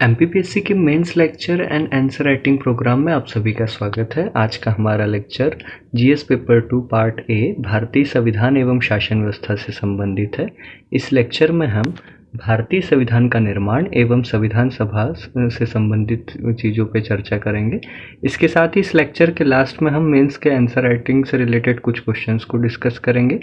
MPPSC के mains lecture and answer writing program में आप सभी का स्वागत है। आज का हमारा lecture GS paper 2 part A भारतीय संविधान एवं शासन व्यवस्था से संबंधित है। इस लेक्चर में हम भारतीय संविधान का निर्माण एवं संविधान सभा से संबंधित चीज़ों पे चर्चा करेंगे। इसके साथ ही इस लेक्चर के लास्ट में हम मेंस के आंसर राइटिंग से रिलेटेड कुछ क्वेश्चंस को डिस्कस करेंगे,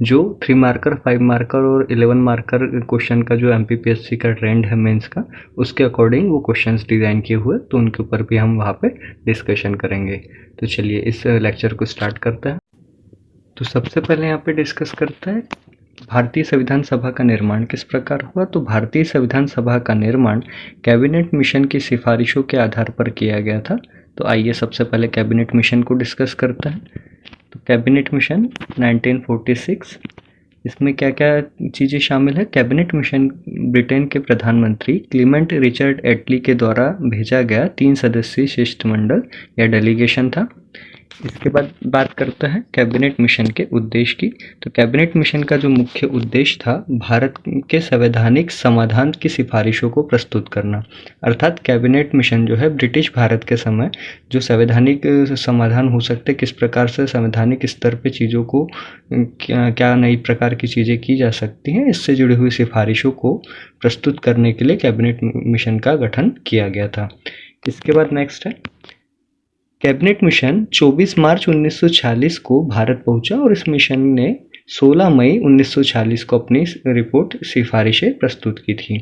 जो 3 मार्कर, 5 मार्कर और 11 मार्कर क्वेश्चन का जो एमपीपीएससी का ट्रेंड है मेंस का, उसके अकॉर्डिंग वो क्वेश्चंस डिज़ाइन किए हुए, तो उनके ऊपर भी हम वहाँ पे डिस्कशन करेंगे। तो चलिए इस लेक्चर को स्टार्ट करते हैं। तो सबसे पहले यहाँ पे डिस्कस करते हैं भारतीय संविधान सभा का निर्माण किस प्रकार हुआ। तो भारतीय संविधान सभा का निर्माण कैबिनेट मिशन की सिफारिशों के आधार पर किया गया था। तो आइए सबसे पहले कैबिनेट मिशन को डिस्कस करते हैं। तो कैबिनेट मिशन 1946, इसमें क्या क्या चीज़ें शामिल है। कैबिनेट मिशन ब्रिटेन के प्रधानमंत्री क्लीमेंट रिचर्ड एटली के द्वारा भेजा गया 3 सदस्यीय शिष्टमंडल या डेलीगेशन था। इसके बाद बात करते हैं कैबिनेट मिशन के उद्देश्य की। तो कैबिनेट मिशन का जो मुख्य उद्देश्य था, भारत के संवैधानिक समाधान की सिफारिशों को प्रस्तुत करना। अर्थात कैबिनेट मिशन जो है ब्रिटिश भारत के समय जो संवैधानिक समाधान हो सकते, किस प्रकार से संवैधानिक स्तर पे चीज़ों को क्या नई प्रकार की चीज़ें की जा सकती हैं, इससे जुड़ी हुई सिफारिशों को प्रस्तुत करने के लिए कैबिनेट मिशन का गठन किया गया था। इसके बाद नेक्स्ट है कैबिनेट मिशन 24 मार्च 1946 को भारत पहुंचा और इस मिशन ने 16 मई 1946 को अपनी रिपोर्ट सिफारिशें प्रस्तुत की थी।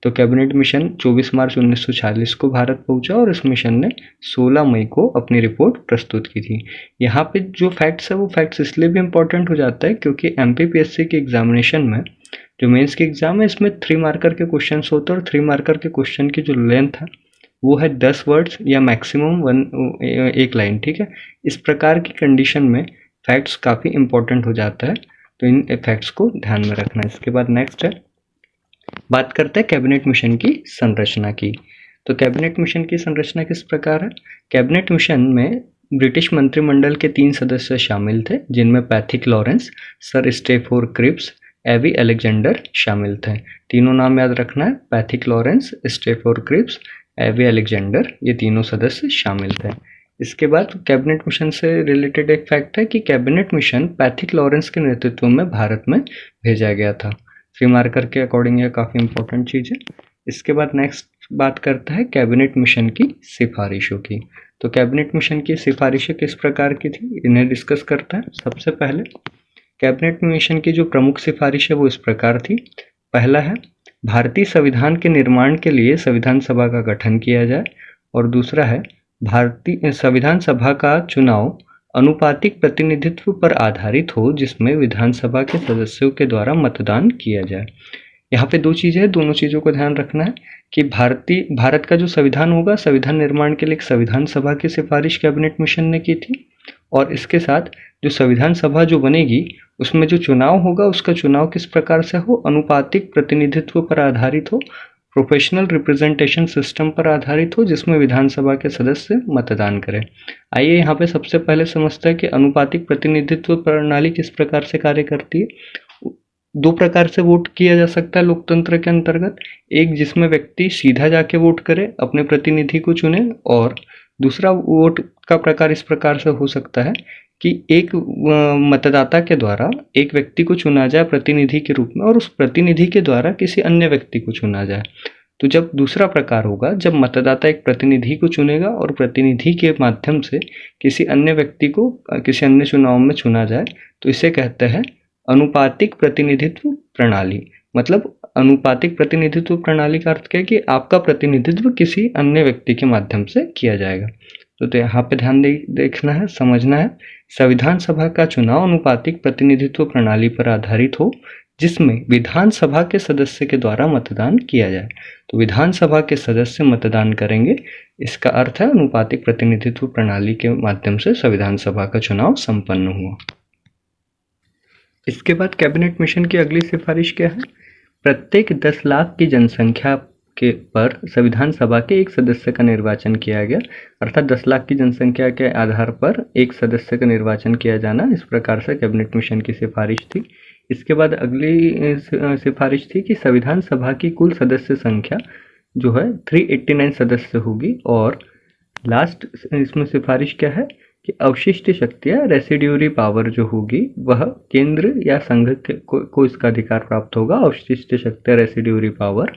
तो कैबिनेट मिशन 24 मार्च 1946 को भारत पहुंचा और इस मिशन ने 16 मई को अपनी रिपोर्ट प्रस्तुत की थी। यहाँ पे जो फैक्ट्स है वो फैक्ट्स इसलिए भी इम्पोर्टेंट हो जाता है क्योंकि एमपीपीएससी के एग्जामिनेशन में जो मेंस के एग्जाम है, इसमें 3 मार्कर के क्वेश्चन होते हैं और 3 मार्कर के क्वेश्चन की जो लेंथ है वो है 10 वर्ड्स या मैक्सिमम 1 लाइन। ठीक है, इस प्रकार की कंडीशन में फैक्ट्स काफ़ी इंपॉर्टेंट हो जाता है, तो इन फैक्ट्स को ध्यान में रखना। इसके बाद नेक्स्ट है बात करते हैं कैबिनेट मिशन की संरचना की। तो कैबिनेट मिशन की संरचना किस प्रकार है। कैबिनेट मिशन में ब्रिटिश मंत्रिमंडल के 3 सदस्य शामिल थे, जिनमें Pethick Lawrence, sir Stafford Cripps, A V Alexander शामिल थे। तीनों नाम याद रखना है, Pethick Lawrence, Stafford Cripps, A V Alexander, ये तीनों सदस्य शामिल थे। इसके बाद कैबिनेट मिशन से रिलेटेड एक फैक्ट है कि कैबिनेट मिशन पैथिक लॉरेंस के नेतृत्व में भारत में भेजा गया था। 3 मार्कर के अकॉर्डिंग ये काफ़ी इंपॉर्टेंट चीज़ है। इसके बाद नेक्स्ट बात करता है कैबिनेट मिशन की सिफारिशों की। तो कैबिनेट मिशन की सिफारिशें किस प्रकार की थी, इन्हें डिस्कस करता है। सबसे पहले कैबिनेट मिशन की जो प्रमुख सिफारिश है वो इस प्रकार थी। पहला है भारतीय संविधान के निर्माण के लिए संविधान सभा का गठन किया जाए, और दूसरा है भारतीय संविधान सभा का चुनाव अनुपातिक प्रतिनिधित्व पर आधारित हो, जिसमें विधानसभा के सदस्यों के द्वारा मतदान किया जाए। यहाँ पे 2 चीज़ें हैं, दोनों चीज़ों को ध्यान रखना है कि भारत का जो संविधान होगा, संविधान निर्माण के लिए एक संविधान सभा की सिफारिश कैबिनेट मिशन ने की थी, और इसके साथ जो संविधान सभा जो बनेगी उसमें जो चुनाव होगा, उसका चुनाव किस प्रकार से हो, अनुपातिक प्रतिनिधित्व पर आधारित हो, प्रोफेशनल रिप्रेजेंटेशन सिस्टम पर आधारित हो, जिसमें विधानसभा के सदस्य मतदान करें। आइए यहाँ पे सबसे पहले समझते हैं कि अनुपातिक प्रतिनिधित्व प्रणाली किस प्रकार से कार्य करती है। 2 प्रकार से वोट किया जा सकता है लोकतंत्र के अंतर्गत, एक जिसमें व्यक्ति सीधा जाके वोट करे, अपने प्रतिनिधि को चुने, और दूसरा वोट का प्रकार इस प्रकार से हो सकता है कि एक मतदाता के द्वारा एक व्यक्ति को चुना जाए प्रतिनिधि के रूप में, और उस प्रतिनिधि के द्वारा किसी अन्य व्यक्ति को चुना जाए। तो जब दूसरा प्रकार होगा, जब मतदाता एक प्रतिनिधि को चुनेगा और प्रतिनिधि के माध्यम से किसी अन्य व्यक्ति को किसी अन्य चुनाव में चुना जाए, तो इसे कहते हैं अनुपातिक प्रतिनिधित्व प्रणाली। मतलब अनुपातिक प्रतिनिधित्व प्रणाली का अर्थ क्या है कि आपका प्रतिनिधित्व किसी अन्य व्यक्ति के माध्यम से किया जाएगा। तो यहाँ पे ध्यान देखना है, समझना है, संविधान सभा का चुनाव अनुपातिक प्रतिनिधित्व प्रणाली पर आधारित हो, जिसमें विधानसभा के सदस्य के द्वारा मतदान किया जाए। तो विधानसभा के सदस्य मतदान करेंगे, इसका अर्थ है अनुपातिक प्रतिनिधित्व प्रणाली के माध्यम से संविधान सभा का चुनाव संपन्न हुआ। इसके बाद कैबिनेट मिशन की अगली सिफारिश क्या है। प्रत्येक 10 लाख की जनसंख्या के पर संविधान सभा के एक सदस्य का निर्वाचन किया गया, अर्थात 10 लाख की जनसंख्या के आधार पर एक सदस्य का निर्वाचन किया जाना, इस प्रकार से कैबिनेट मिशन की सिफारिश थी। इसके बाद अगली सिफारिश थी कि संविधान सभा की कुल सदस्य संख्या जो है 389 सदस्य होगी, और लास्ट इसमें सिफारिश क्या है कि अवशिष्ट शक्तियां रेसिड्यूरी पावर जो होगी वह केंद्र या संघ को इसका अधिकार प्राप्त होगा। अवशिष्ट शक्तियां रेसिड्यूरी पावर,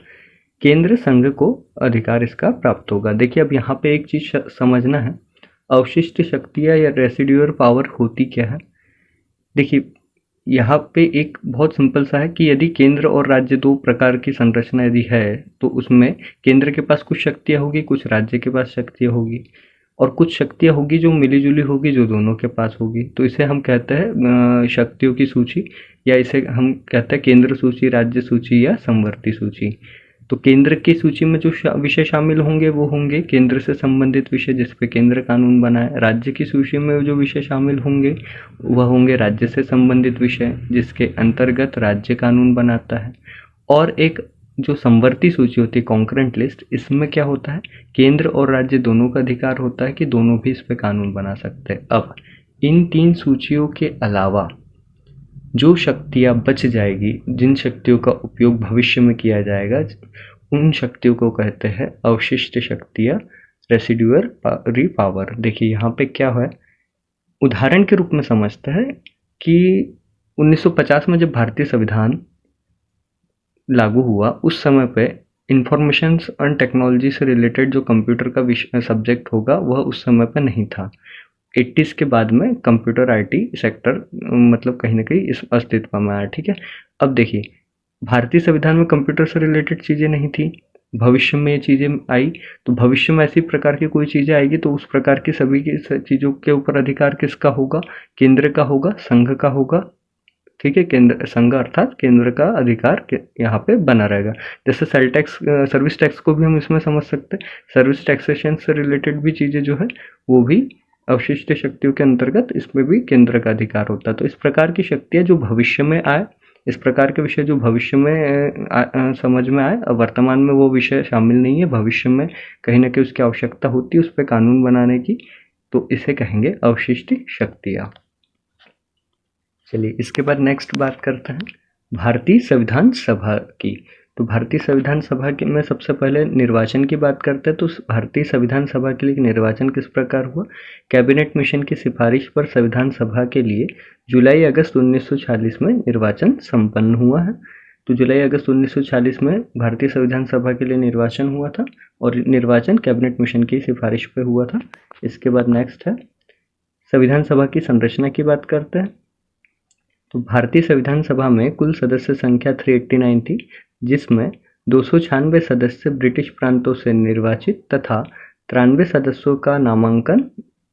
केंद्र संघ को अधिकार इसका प्राप्त होगा। देखिए अब यहाँ पे एक चीज समझना है, अवशिष्ट शक्तियां या रेसिड्यूअर पावर होती क्या है। देखिए यहाँ पे एक बहुत सिंपल सा है कि यदि केंद्र और राज्य दो प्रकार की संरचना यदि है तो उसमें केंद्र के पास कुछ शक्तियां होगी, कुछ राज्य के पास शक्तियां होगी, और कुछ शक्तियां होगी जो मिली जुली होगी जो दोनों के पास होगी। तो इसे हम कहते हैं शक्तियों की सूची, या इसे हम कहते हैं केंद्र सूची, राज्य सूची या समवर्ती सूची। तो केंद्र की सूची में जो विषय शामिल होंगे वो होंगे केंद्र से संबंधित विषय जिस पे केंद्र कानून बना है। राज्य की सूची में जो विषय शामिल होंगे वह होंगे राज्य से संबंधित विषय जिसके अंतर्गत राज्य कानून बनाता है। और एक जो समवर्ती सूची होती है कॉन्करेंट लिस्ट, इसमें क्या होता है केंद्र और राज्य दोनों का अधिकार होता है कि दोनों भी इस पे कानून बना सकते हैं। अब इन तीन सूचियों के अलावा जो शक्तियां बच जाएगी, जिन शक्तियों का उपयोग भविष्य में किया जाएगा, उन शक्तियों को कहते हैं अवशिष्ट शक्तियां रेसिड्यूअरी पावर। देखिए यहाँ पे क्या है, उदाहरण के रूप में समझते हैं कि 1950 में जब भारतीय संविधान लागू हुआ उस समय पे इंफॉर्मेशन एंड टेक्नोलॉजी से रिलेटेड जो कंप्यूटर का सब्जेक्ट होगा वह उस समय पे नहीं था। 80s के बाद में कंप्यूटर आईटी सेक्टर मतलब कहीं ना कहीं इस अस्तित्व में आया। ठीक है, अब देखिए भारतीय संविधान में कंप्यूटर से रिलेटेड चीज़ें नहीं थी, भविष्य में ये चीज़ें आई, तो भविष्य में ऐसी प्रकार की कोई चीज़ें आएगी तो उस प्रकार की सभी की चीज़ों के ऊपर अधिकार किसका होगा, केंद्र का होगा, संघ का होगा। ठीक है, केंद्र संघ अर्थात केंद्र का अधिकार यहाँ पे बना रहेगा। जैसे सेल टैक्स, सर्विस टैक्स को भी हम इसमें समझ सकते हैं, सर्विस टैक्सेशन से रिलेटेड भी चीज़ें जो है वो भी अवशिष्ट शक्तियों के अंतर्गत इसमें भी केंद्र का अधिकार होता है। तो इस प्रकार की शक्तियां जो भविष्य में आए, इस प्रकार के विषय जो भविष्य में समझ में आए, अब वर्तमान में वो विषय शामिल नहीं है, भविष्य में कहीं ना कहीं उसकी आवश्यकता होती है उस पर कानून बनाने की, तो इसे कहेंगे अवशिष्ट शक्तियां। चलिए इसके बाद नेक्स्ट बात करते हैं भारतीय संविधान सभा की। तो भारतीय संविधान सभा के में सबसे पहले निर्वाचन की बात करते हैं। तो भारतीय संविधान सभा के लिए निर्वाचन किस प्रकार हुआ, कैबिनेट मिशन की सिफारिश पर संविधान सभा के लिए जुलाई अगस्त 1946 में निर्वाचन संपन्न हुआ है। तो जुलाई अगस्त 1946 में भारतीय संविधान सभा के लिए निर्वाचन हुआ था और निर्वाचन कैबिनेट मिशन की सिफारिश पर हुआ था। इसके बाद नेक्स्ट है संविधान सभा की संरचना की बात करते हैं। तो भारतीय संविधान सभा में कुल सदस्य संख्या 389 थी, जिसमें 296 सदस्य ब्रिटिश प्रांतों से निर्वाचित तथा 93 सदस्यों का नामांकन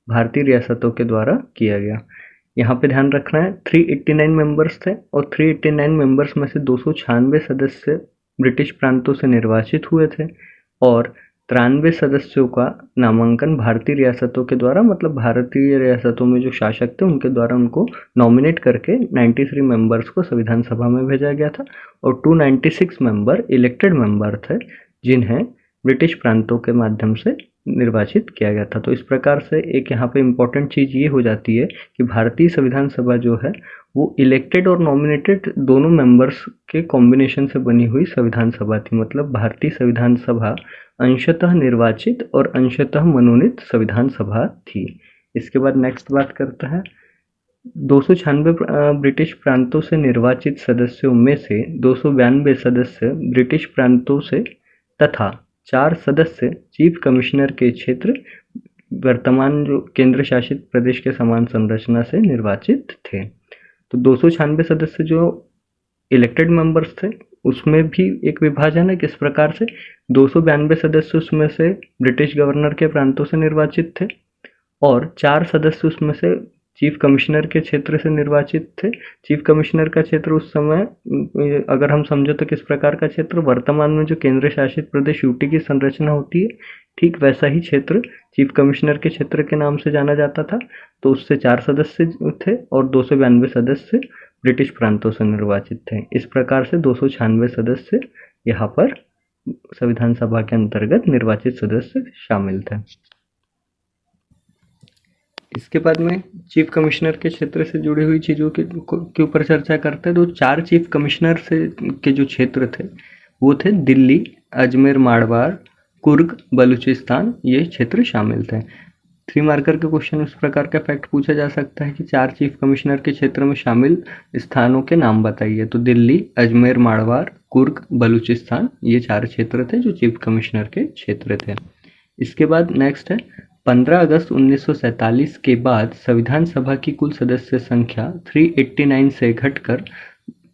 भारतीय रियासतों के द्वारा किया गया। यहाँ पे ध्यान रखना है 389 मेंबर्स थे और 389 मेंबर्स में से 296 सदस्य ब्रिटिश प्रांतों से निर्वाचित हुए थे और 93 सदस्यों का नामांकन भारतीय रियासतों के द्वारा, मतलब भारतीय रियासतों में जो शासक थे उनके द्वारा उनको नॉमिनेट करके 93 मेंबर्स को संविधान सभा में भेजा गया था और 296 मेंबर इलेक्टेड मेंबर थे जिन्हें ब्रिटिश प्रांतों के माध्यम से निर्वाचित किया गया था। तो इस प्रकार से एक यहाँ पे इम्पोर्टेंट चीज़ ये हो जाती है कि भारतीय संविधान सभा जो है वो इलेक्टेड और नॉमिनेटेड दोनों मेंबर्स के कॉम्बिनेशन से बनी हुई संविधान सभा थी। मतलब भारतीय संविधान सभा अंशतः निर्वाचित और अंशतः मनोनीत संविधान सभा थी। इसके बाद नेक्स्ट बात करते हैं 296 ब्रिटिश प्रांतों से निर्वाचित सदस्यों में से 292 सदस्य ब्रिटिश प्रांतों से तथा 4 सदस्य चीफ कमिश्नर के क्षेत्र, वर्तमान जो केंद्र शासित प्रदेश के समान संरचना से निर्वाचित थे। तो 296 सदस्य जो इलेक्टेड मेंबर्स थे उसमें भी एक विभाजन है, किस प्रकार से 292 सदस्य उसमें से ब्रिटिश गवर्नर के प्रांतों से निर्वाचित थे और 4 सदस्य उसमें से चीफ कमिश्नर के क्षेत्र से निर्वाचित थे। चीफ कमिश्नर का क्षेत्र उस समय अगर हम समझो तो किस प्रकार का क्षेत्र, वर्तमान में जो केंद्र शासित प्रदेश यूटी की संरचना होती है ठीक वैसा ही क्षेत्र चीफ कमिश्नर के क्षेत्र के नाम से जाना जाता था। तो उससे 4 सदस्य थे और 292 सदस्य ब्रिटिश प्रांतों से निर्वाचित थे। इस प्रकार से 296 सदस्य यहाँ पर संविधान सभा के अंतर्गत निर्वाचित सदस्य शामिल थे। इसके बाद में चीफ कमिश्नर के क्षेत्र से जुड़ी हुई चीज़ों के ऊपर चर्चा करते हैं। तो 4 चीफ कमिश्नर से के जो क्षेत्र थे वो थे दिल्ली, अजमेर मारवाड़, कुर्ग, बलूचिस्तान, ये क्षेत्र शामिल थे। 3 मार्कर के क्वेश्चन उस प्रकार का फैक्ट पूछा जा सकता है कि 4 चीफ कमिश्नर के क्षेत्र में शामिल स्थानों के नाम बताइए। तो दिल्ली, अजमेर मारवाड़, कुर्ग, बलूचिस्तान, ये 4 क्षेत्र थे जो चीफ कमिश्नर के क्षेत्र थे। इसके बाद नेक्स्ट है 15 अगस्त 1947 के बाद संविधान सभा की कुल सदस्य संख्या 389 से घटकर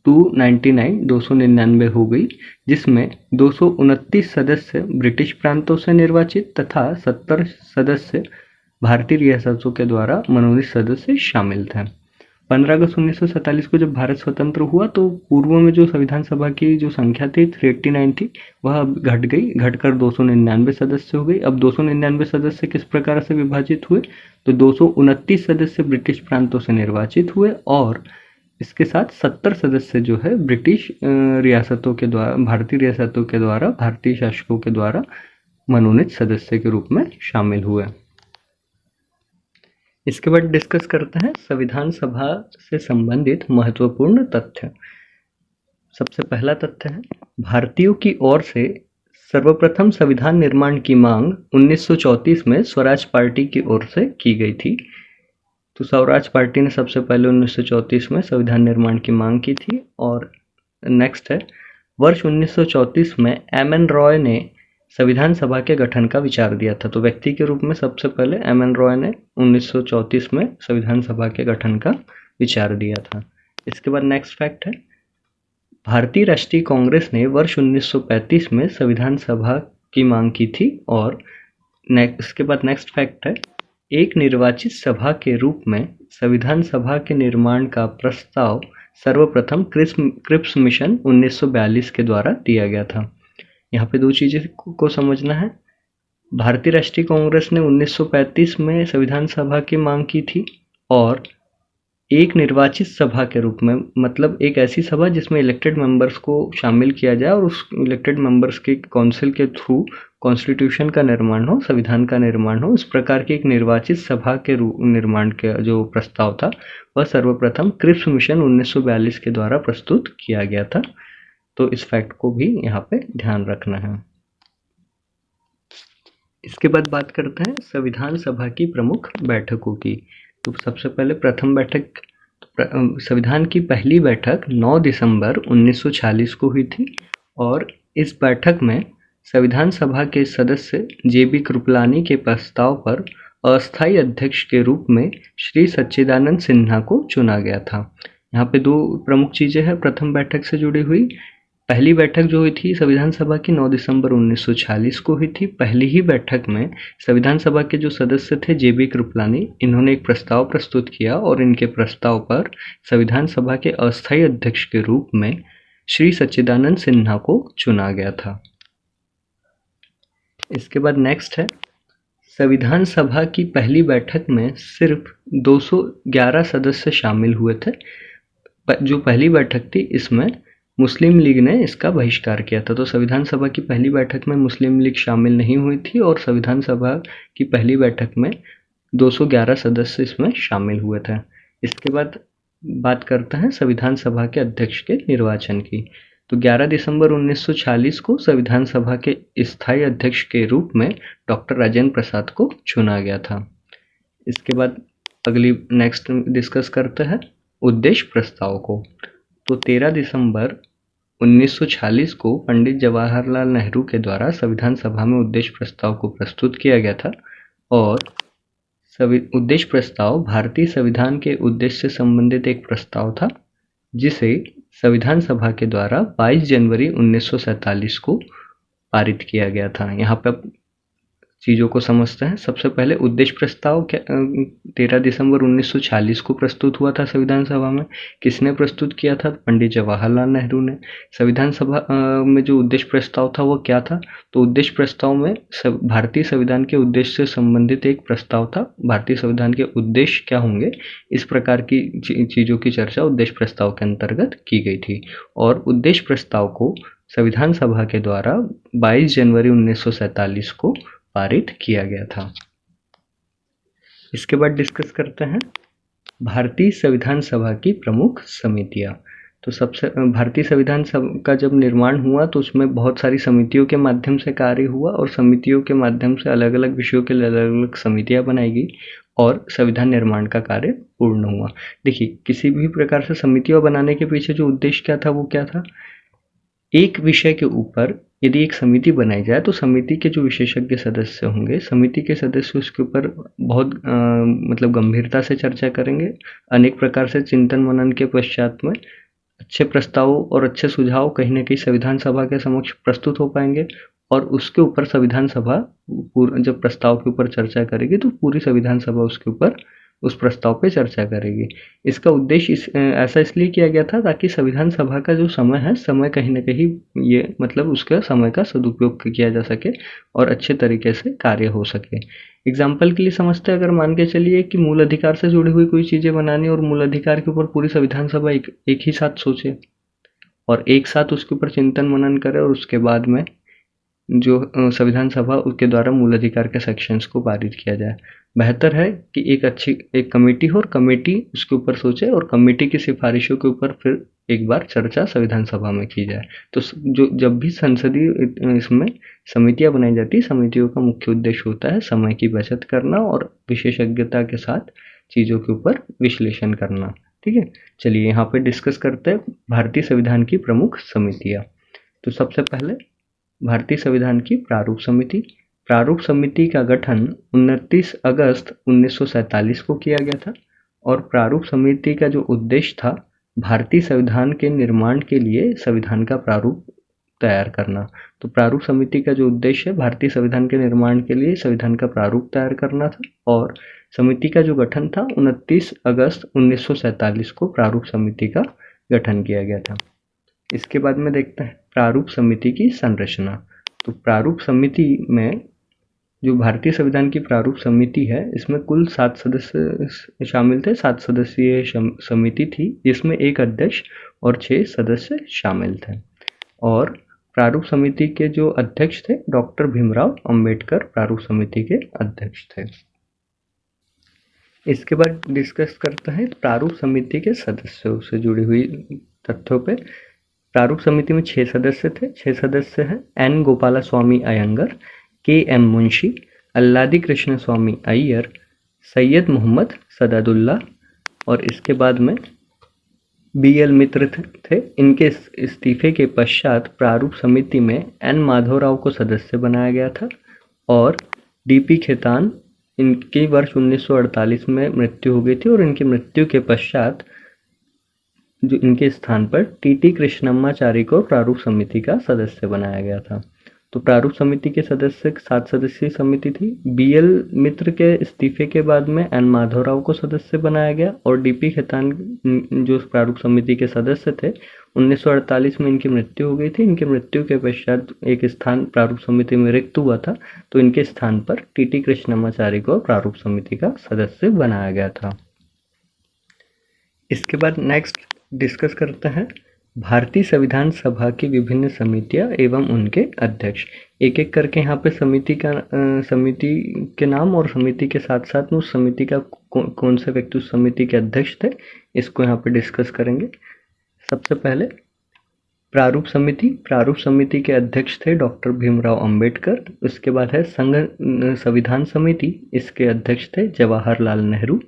299 हो गई, जिसमें 229 सदस्य ब्रिटिश प्रांतों से निर्वाचित तथा 70 सदस्य भारतीय रियासतों के द्वारा मनोनीत सदस्य शामिल थे। 15 अगस्त 1947 को जब भारत स्वतंत्र हुआ तो पूर्व में जो संविधान सभा की जो संख्या थी 389 थी, वह घट गई, घटकर 299 सदस्य हो गई। अब 299 सदस्य किस प्रकार से विभाजित हुए, तो 229 सदस्य ब्रिटिश प्रांतों से निर्वाचित हुए और इसके साथ 70 सदस्य जो है ब्रिटिश रियासतों के द्वारा, भारतीय रियासतों के द्वारा, भारतीय शासकों के द्वारा मनोनीत सदस्य के रूप में शामिल हुए। इसके बाद डिस्कस करते हैं संविधान सभा से संबंधित महत्वपूर्ण तथ्य। सबसे पहला तथ्य है भारतीयों की ओर से सर्वप्रथम संविधान निर्माण की मांग 1934 में स्वराज पार्टी की ओर से की गई थी। तो स्वराज पार्टी ने सबसे पहले 1934 में संविधान निर्माण की मांग की थी। और नेक्स्ट है वर्ष 1934 में एम.एन. रॉय ने संविधान सभा के गठन का विचार दिया था। तो व्यक्ति के रूप में सबसे पहले एम.एन. रॉय ने 1934 में संविधान सभा के गठन का विचार दिया था। इसके बाद नेक्स्ट फैक्ट है भारतीय राष्ट्रीय कांग्रेस ने वर्ष 1935 में संविधान सभा की मांग की थी। और इसके बाद नेक्स्ट फैक्ट है एक निर्वाचित सभा के रूप में संविधान सभा के निर्माण का प्रस्ताव सर्वप्रथम क्रिप्स मिशन 1942 के द्वारा दिया गया था। यहाँ पे 2 चीज़ें को समझना है। भारतीय राष्ट्रीय कांग्रेस ने 1935 में संविधान सभा की मांग की थी और एक निर्वाचित सभा के रूप में, मतलब एक ऐसी सभा जिसमें इलेक्टेड मेंबर्स को शामिल किया जाए और उस इलेक्टेड मेंबर्स के काउंसिल के थ्रू कॉन्स्टिट्यूशन का निर्माण हो, संविधान का निर्माण हो। इस प्रकार की एक निर्वाचित सभा के निर्माण का जो प्रस्ताव था वह सर्वप्रथम क्रिप्स मिशन 1942 के द्वारा प्रस्तुत किया गया था। तो इस फैक्ट को भी यहाँ पे ध्यान रखना है। इसके बाद बात करते हैं संविधान सभा की प्रमुख बैठकों की। तो सबसे पहले प्रथम बैठक, संविधान की पहली बैठक 9 दिसंबर 1946 को हुई थी और इस बैठक में संविधान सभा के सदस्य जे.बी. कृपलानी के प्रस्ताव पर अस्थायी अध्यक्ष के रूप में श्री सच्चिदानंद सिन्हा को चुना गया था। यहाँ पे 2 प्रमुख चीज़ें हैं प्रथम बैठक से जुड़ी हुई। पहली बैठक जो हुई थी संविधान सभा की 9 दिसंबर 1946 को हुई थी। पहली ही बैठक में संविधान सभा के जो सदस्य थे जे.बी. कृपलानी, इन्होंने एक प्रस्ताव प्रस्तुत किया और इनके प्रस्ताव पर संविधान सभा के अस्थायी अध्यक्ष के रूप में श्री सच्चिदानंद सिन्हा को चुना गया था। इसके बाद नेक्स्ट है संविधान सभा की पहली बैठक में सिर्फ 211 सदस्य शामिल हुए थे। जो पहली बैठक थी इसमें मुस्लिम लीग ने इसका बहिष्कार किया था। तो संविधान सभा की पहली बैठक में मुस्लिम लीग शामिल नहीं हुई थी और संविधान सभा की पहली बैठक में 211 सदस्य इसमें शामिल हुए थे। इसके बाद बात करते हैं संविधान सभा के अध्यक्ष के निर्वाचन की। तो 11 दिसंबर 1946 को संविधान सभा के स्थायी अध्यक्ष के रूप में डॉक्टर राजेंद्र प्रसाद को चुना गया था। इसके बाद अगली नेक्स्ट डिस्कस करते हैं उद्देश्य प्रस्ताव को। तो 13 दिसंबर 1946 को पंडित जवाहरलाल नेहरू के द्वारा संविधान सभा में उद्देश्य प्रस्ताव को प्रस्तुत किया गया था और उद्देश्य प्रस्ताव भारतीय संविधान के उद्देश्य से संबंधित एक प्रस्ताव था जिसे संविधान सभा के द्वारा 22 जनवरी 1947 को पारित किया गया था। यहाँ पर चीज़ों को समझते हैं। सबसे पहले उद्देश्य प्रस्ताव 13 दिसंबर 1946 को प्रस्तुत हुआ था संविधान सभा में। किसने प्रस्तुत किया था? पंडित जवाहरलाल नेहरू ने। संविधान सभा में जो उद्देश्य प्रस्ताव था वो क्या था? तो उद्देश्य प्रस्ताव में भारतीय संविधान के उद्देश्य से संबंधित एक प्रस्ताव था। भारतीय संविधान के उद्देश्य क्या होंगे, इस प्रकार की चीज़ों की चर्चा उद्देश्य प्रस्ताव के अंतर्गत की गई थी और उद्देश्य प्रस्ताव को संविधान सभा के द्वारा 22 जनवरी 1947 को पारित किया गया था। इसके बाद डिस्कस करते हैं भारतीय संविधान सभा की प्रमुख समितियां। तो सबसे भारतीय संविधान सभा का जब निर्माण हुआ तो उसमें बहुत सारी समितियों के माध्यम से कार्य हुआ और समितियों के माध्यम से अलग अलग विषयों के लिए अलग अलग समितियां बनाई गई और संविधान निर्माण का कार्य पूर्ण हुआ। देखिए, किसी भी प्रकार से समितियां बनाने के पीछे जो उद्देश्य क्या था वो क्या था, एक विषय के ऊपर यदि एक समिति बनाई जाए तो समिति के जो विशेषज्ञ सदस्य होंगे, समिति के सदस्य उसके ऊपर बहुत मतलब गंभीरता से चर्चा करेंगे। अनेक प्रकार से चिंतन मनन के पश्चात में अच्छे प्रस्ताव और अच्छे सुझाव कहीं ना कहीं संविधान सभा के समक्ष प्रस्तुत हो पाएंगे और उसके ऊपर संविधान सभा जब प्रस्ताव के ऊपर चर्चा करेगी तो पूरी संविधान सभा उसके ऊपर उस प्रस्ताव पे चर्चा करेगी। इसका उद्देश्य ऐसा इसलिए किया गया था ताकि संविधान सभा का जो समय है, समय कहीं ना कहीं ये मतलब उसका समय का सदुपयोग किया जा सके और अच्छे तरीके से कार्य हो सके। एग्जाम्पल के लिए समझते हैं, अगर मान के चलिए कि मूल अधिकार से जुड़ी हुई कोई चीज़ें बनानी और मूल अधिकार के ऊपर पूरी संविधान सभा एक ही साथ सोचे और एक साथ उसके ऊपर चिंतन मनन करे और उसके बाद में जो संविधान सभा उसके द्वारा मूल अधिकार के सेक्शंस को पारित किया जाए। बेहतर है कि एक कमेटी हो और कमेटी उसके ऊपर सोचे और कमेटी की सिफारिशों के ऊपर फिर एक बार चर्चा संविधान सभा में की जाए। तो जो जब भी संसदीय इसमें समितियां बनाई जाती है, समितियों का मुख्य उद्देश्य होता है समय की बचत करना और विशेषज्ञता के साथ चीज़ों के ऊपर विश्लेषण करना। ठीक है, चलिए यहाँ पे डिस्कस करते हैं भारतीय संविधान की प्रमुख समितियाँ। तो सबसे पहले भारतीय संविधान की प्रारूप समिति। प्रारूप समिति का गठन 29 अगस्त 1947 को किया गया था और प्रारूप समिति का जो उद्देश्य था, भारतीय संविधान के निर्माण के लिए संविधान का प्रारूप तैयार करना। तो प्रारूप समिति का जो उद्देश्य है, भारतीय संविधान के निर्माण के लिए संविधान का प्रारूप तैयार करना था और समिति का जो गठन था 29 अगस्त 1947 को प्रारूप समिति का गठन किया गया था। इसके बाद में देखते हैं प्रारूप समिति की संरचना। तो प्रारूप समिति में जो भारतीय संविधान की प्रारूप समिति है, इसमें कुल 7 सदस्य शामिल थे। 7 सदस्यीय समिति थी जिसमें 1 अध्यक्ष और 6 सदस्य शामिल थे और प्रारूप समिति के जो अध्यक्ष थे डॉक्टर भीमराव अंबेडकर प्रारूप समिति के अध्यक्ष थे। इसके बाद डिस्कस करते हैं प्रारूप समिति के सदस्यों से जुड़ी हुई तथ्यों पे। प्रारूप समिति में 6 सदस्य थे। 6 सदस्य हैं एन गोपाला स्वामी अयंगर, के एम मुंशी, अल्लादी कृष्ण स्वामी अय्यर, सैयद मोहम्मद सदादुल्ला और इसके बाद में BL मित्र थे। इनके इस्तीफे के पश्चात प्रारूप समिति में एन माधवराव को सदस्य बनाया गया था और DP खेतान, इनकी वर्ष 1948 में मृत्यु हो गई थी और इनकी मृत्यु के पश्चात जो इनके स्थान पर TT कृष्णम्माचारी को प्रारूप समिति का सदस्य बनाया गया था। तो प्रारूप समिति के सदस्य 7 सदस्यीय समिति थी। BL मित्र के इस्तीफे के बाद में एन माधवराव को सदस्य बनाया गया और DP खेतान जो प्रारूप समिति के सदस्य थे 1948 में इनकी मृत्यु हो गई थी। इनकी मृत्यु के पश्चात एक स्थान प्रारूप समिति में रिक्त हुआ था, तो इनके स्थान पर TT कृष्णम्माचारी को प्रारूप समिति का सदस्य बनाया गया था। इसके बाद नेक्स्ट डिस्कस करते हैं भारतीय संविधान सभा की विभिन्न समितियां एवं उनके अध्यक्ष। एक एक करके यहाँ पे समिति के नाम और समिति के साथ साथ में उस समिति का कौन से व्यक्ति उस समिति के अध्यक्ष थे, इसको यहाँ पे डिस्कस करेंगे। सबसे पहले प्रारूप समिति के अध्यक्ष थे डॉक्टर भीमराव अंबेडकर। उसके बाद है संघ संविधान समिति, इसके अध्यक्ष थे जवाहरलाल नेहरू।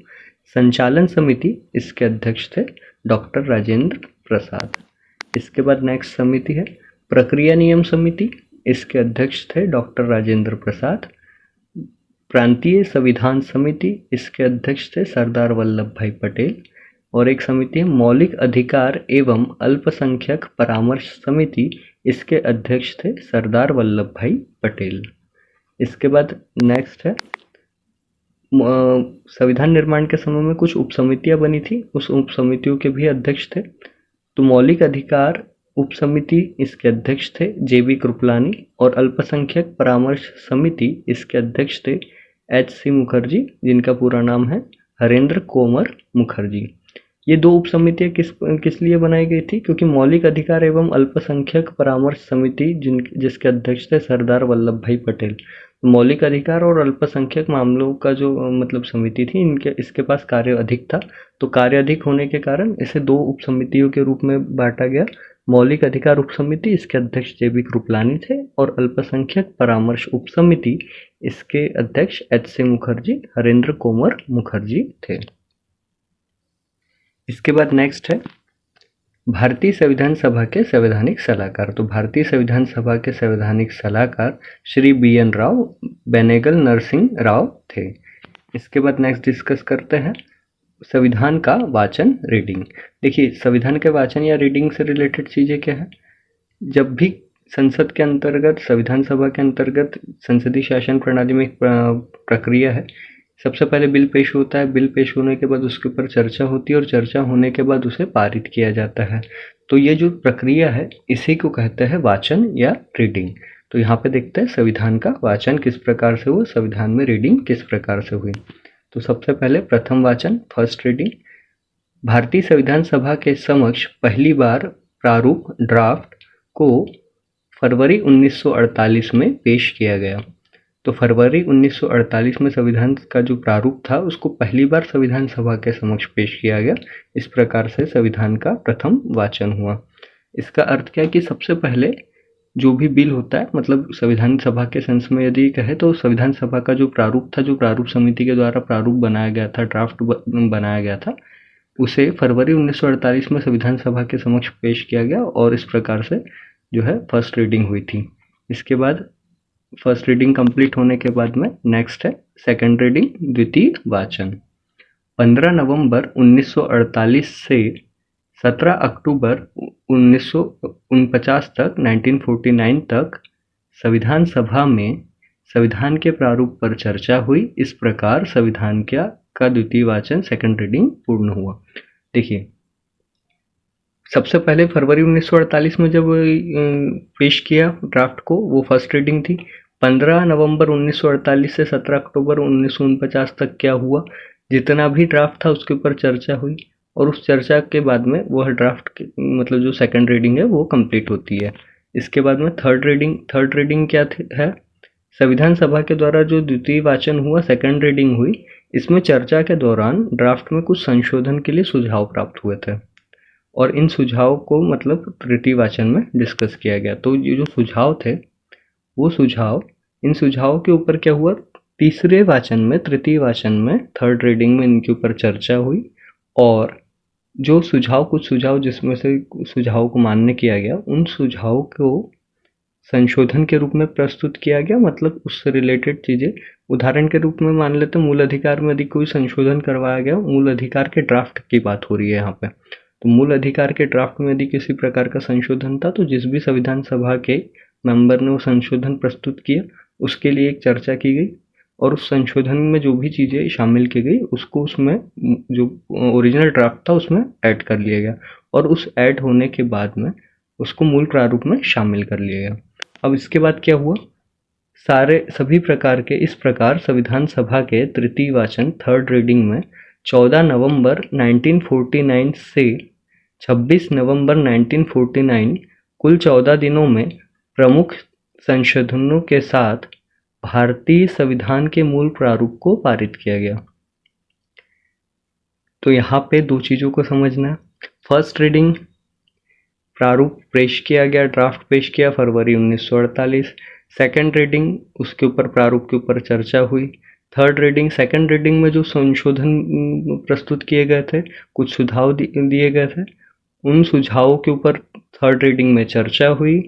संचालन समिति, इसके अध्यक्ष थे डॉक्टर राजेंद्र प्रसाद। इसके बाद नेक्स्ट समिति है प्रक्रिया नियम समिति, इसके अध्यक्ष थे डॉक्टर राजेंद्र प्रसाद। प्रांतीय संविधान समिति, इसके अध्यक्ष थे सरदार वल्लभ भाई पटेल। और एक समिति है मौलिक अधिकार एवं अल्पसंख्यक परामर्श समिति, इसके अध्यक्ष थे सरदार वल्लभ भाई पटेल। इसके बाद नेक्स्ट है संविधान निर्माण के समय में कुछ उपसमितियां बनी थी, उस उपसमितियों के भी अध्यक्ष थे। तो मौलिक अधिकार उपसमिति, इसके अध्यक्ष थे JB कृपलानी और अल्पसंख्यक परामर्श समिति, इसके अध्यक्ष थे HC मुखर्जी, जिनका पूरा नाम है हरेंद्र कोमर मुखर्जी। ये दो उप समितियां किस लिए बनाई गई थी? क्योंकि मौलिक अधिकार एवं अल्पसंख्यक परामर्श समिति जिसके अध्यक्ष थे सरदार वल्लभ भाई पटेल, मौलिक अधिकार और अल्पसंख्यक मामलों का जो मतलब समिति थी, इसके पास कार्य अधिक था। तो कार्य अधिक होने के कारण इसे दो उप समितियों के रूप में बांटा गया। मौलिक अधिकार उप समिति, इसके अध्यक्ष जेबी कृपलानी थे, और अल्पसंख्यक परामर्श उप समिति, इसके अध्यक्ष एच.सी. मुखर्जी, हरेंद्र कोमर मुखर्जी थे। इसके बाद नेक्स्ट है भारतीय संविधान सभा के संवैधानिक सलाहकार। तो भारतीय संविधान सभा के संवैधानिक सलाहकार श्री बी.एन. राव, बेनेगल नरसिंह राव थे। इसके बाद नेक्स्ट डिस्कस करते हैं संविधान का वाचन, रीडिंग। देखिए, संविधान के वाचन या रीडिंग से रिलेटेड चीजें क्या है? जब भी संसद के अंतर्गत, संविधान सभा के अंतर्गत संसदीय शासन प्रणाली में एक प्रक्रिया है। सबसे पहले बिल पेश होता है, बिल पेश होने के बाद उसके ऊपर चर्चा होती है और चर्चा होने के बाद उसे पारित किया जाता है। तो ये जो प्रक्रिया है इसी को कहते हैं वाचन या रीडिंग। तो यहाँ पे देखते हैं संविधान का वाचन किस प्रकार से हुआ, संविधान में रीडिंग किस प्रकार से हुई। तो सबसे पहले प्रथम वाचन, फर्स्ट रीडिंग, भारतीय संविधान सभा के समक्ष पहली बार प्रारूप ड्राफ्ट को फरवरी 1948 में पेश किया गया। तो फरवरी 1948 में संविधान का जो प्रारूप था उसको पहली बार संविधान सभा के समक्ष पेश किया गया। इस प्रकार से संविधान का प्रथम वाचन हुआ। इसका अर्थ क्या है कि सबसे पहले जो भी बिल होता है, मतलब संविधान सभा के सेंस में यदि कहे तो संविधान सभा का जो प्रारूप था, जो प्रारूप समिति के द्वारा प्रारूप बनाया गया था, ड्राफ्ट बनाया गया था, उसे फरवरी 1948 में संविधान सभा के समक्ष पेश किया गया और इस प्रकार से जो है फर्स्ट रीडिंग हुई थी। इसके बाद फर्स्ट रीडिंग कंप्लीट होने के बाद में नेक्स्ट है सेकंड रीडिंग, द्वितीय वाचन। 15 नवंबर 1948 से 17 अक्टूबर 1949 तक 1949 तक संविधान सभा में संविधान के प्रारूप पर चर्चा हुई। इस प्रकार संविधान का द्वितीय वाचन, सेकंड रीडिंग पूर्ण हुआ। देखिए, सबसे पहले फरवरी 1948 में जब पेश किया ड्राफ्ट को, वो फर्स्ट रीडिंग थी। 15 नवंबर 1948 से 17 अक्टूबर 1949 तक क्या हुआ, जितना भी ड्राफ्ट था उसके ऊपर चर्चा हुई और उस चर्चा के बाद में वह ड्राफ्ट मतलब जो सेकंड रीडिंग है वो कंप्लीट होती है। इसके बाद में थर्ड रीडिंग क्या है? संविधान सभा के द्वारा जो द्वितीय वाचन हुआ, सेकंड रीडिंग हुई, इसमें चर्चा के दौरान ड्राफ्ट में कुछ संशोधन के लिए सुझाव प्राप्त हुए थे और इन सुझाव को मतलब तृतीय वाचन में डिस्कस किया गया। तो ये जो सुझाव थे वो इन सुझावों के ऊपर क्या हुआ, तीसरे वाचन में, तृतीय वाचन में, थर्ड रीडिंग में इनके ऊपर चर्चा हुई और जो कुछ सुझाव जिसमें से सुझाव को मान्य किया गया, उन सुझावों को संशोधन के रूप में प्रस्तुत किया गया। मतलब उससे रिलेटेड चीजें, उदाहरण के रूप में मान लेते मूल अधिकार में यदि कोई संशोधन करवाया गया, मूल अधिकार के ड्राफ्ट की बात हो रही है यहाँ पे, तो मूल अधिकार के ड्राफ्ट में यदि किसी प्रकार का संशोधन था तो जिस भी संविधान सभा के मेंबर ने वो संशोधन प्रस्तुत किया उसके लिए एक चर्चा की गई और उस संशोधन में जो भी चीज़ें शामिल की गई उसको उसमें जो ओरिजिनल ड्राफ्ट था उसमें ऐड कर लिया गया और उस ऐड होने के बाद में उसको मूल प्रारूप में शामिल कर लिया गया। अब इसके बाद क्या हुआ, सभी प्रकार के इस प्रकार संविधान सभा के तृतीय वाचन, थर्ड रीडिंग में 14 नवंबर 1949 से 26 नवंबर 1949 कुल 14 दिनों में प्रमुख संशोधनों के साथ भारतीय संविधान के मूल प्रारूप को पारित किया गया। तो यहाँ पे दो चीज़ों को समझना है। फर्स्ट रीडिंग, प्रारूप पेश किया गया, ड्राफ्ट पेश किया फरवरी 1948। सेकंड रीडिंग, उसके ऊपर प्रारूप के ऊपर चर्चा हुई। थर्ड रीडिंग, सेकंड रीडिंग में जो संशोधन प्रस्तुत किए गए थे, कुछ सुझाव दिए गए थे, उन सुझावों के ऊपर थर्ड रीडिंग में चर्चा हुई।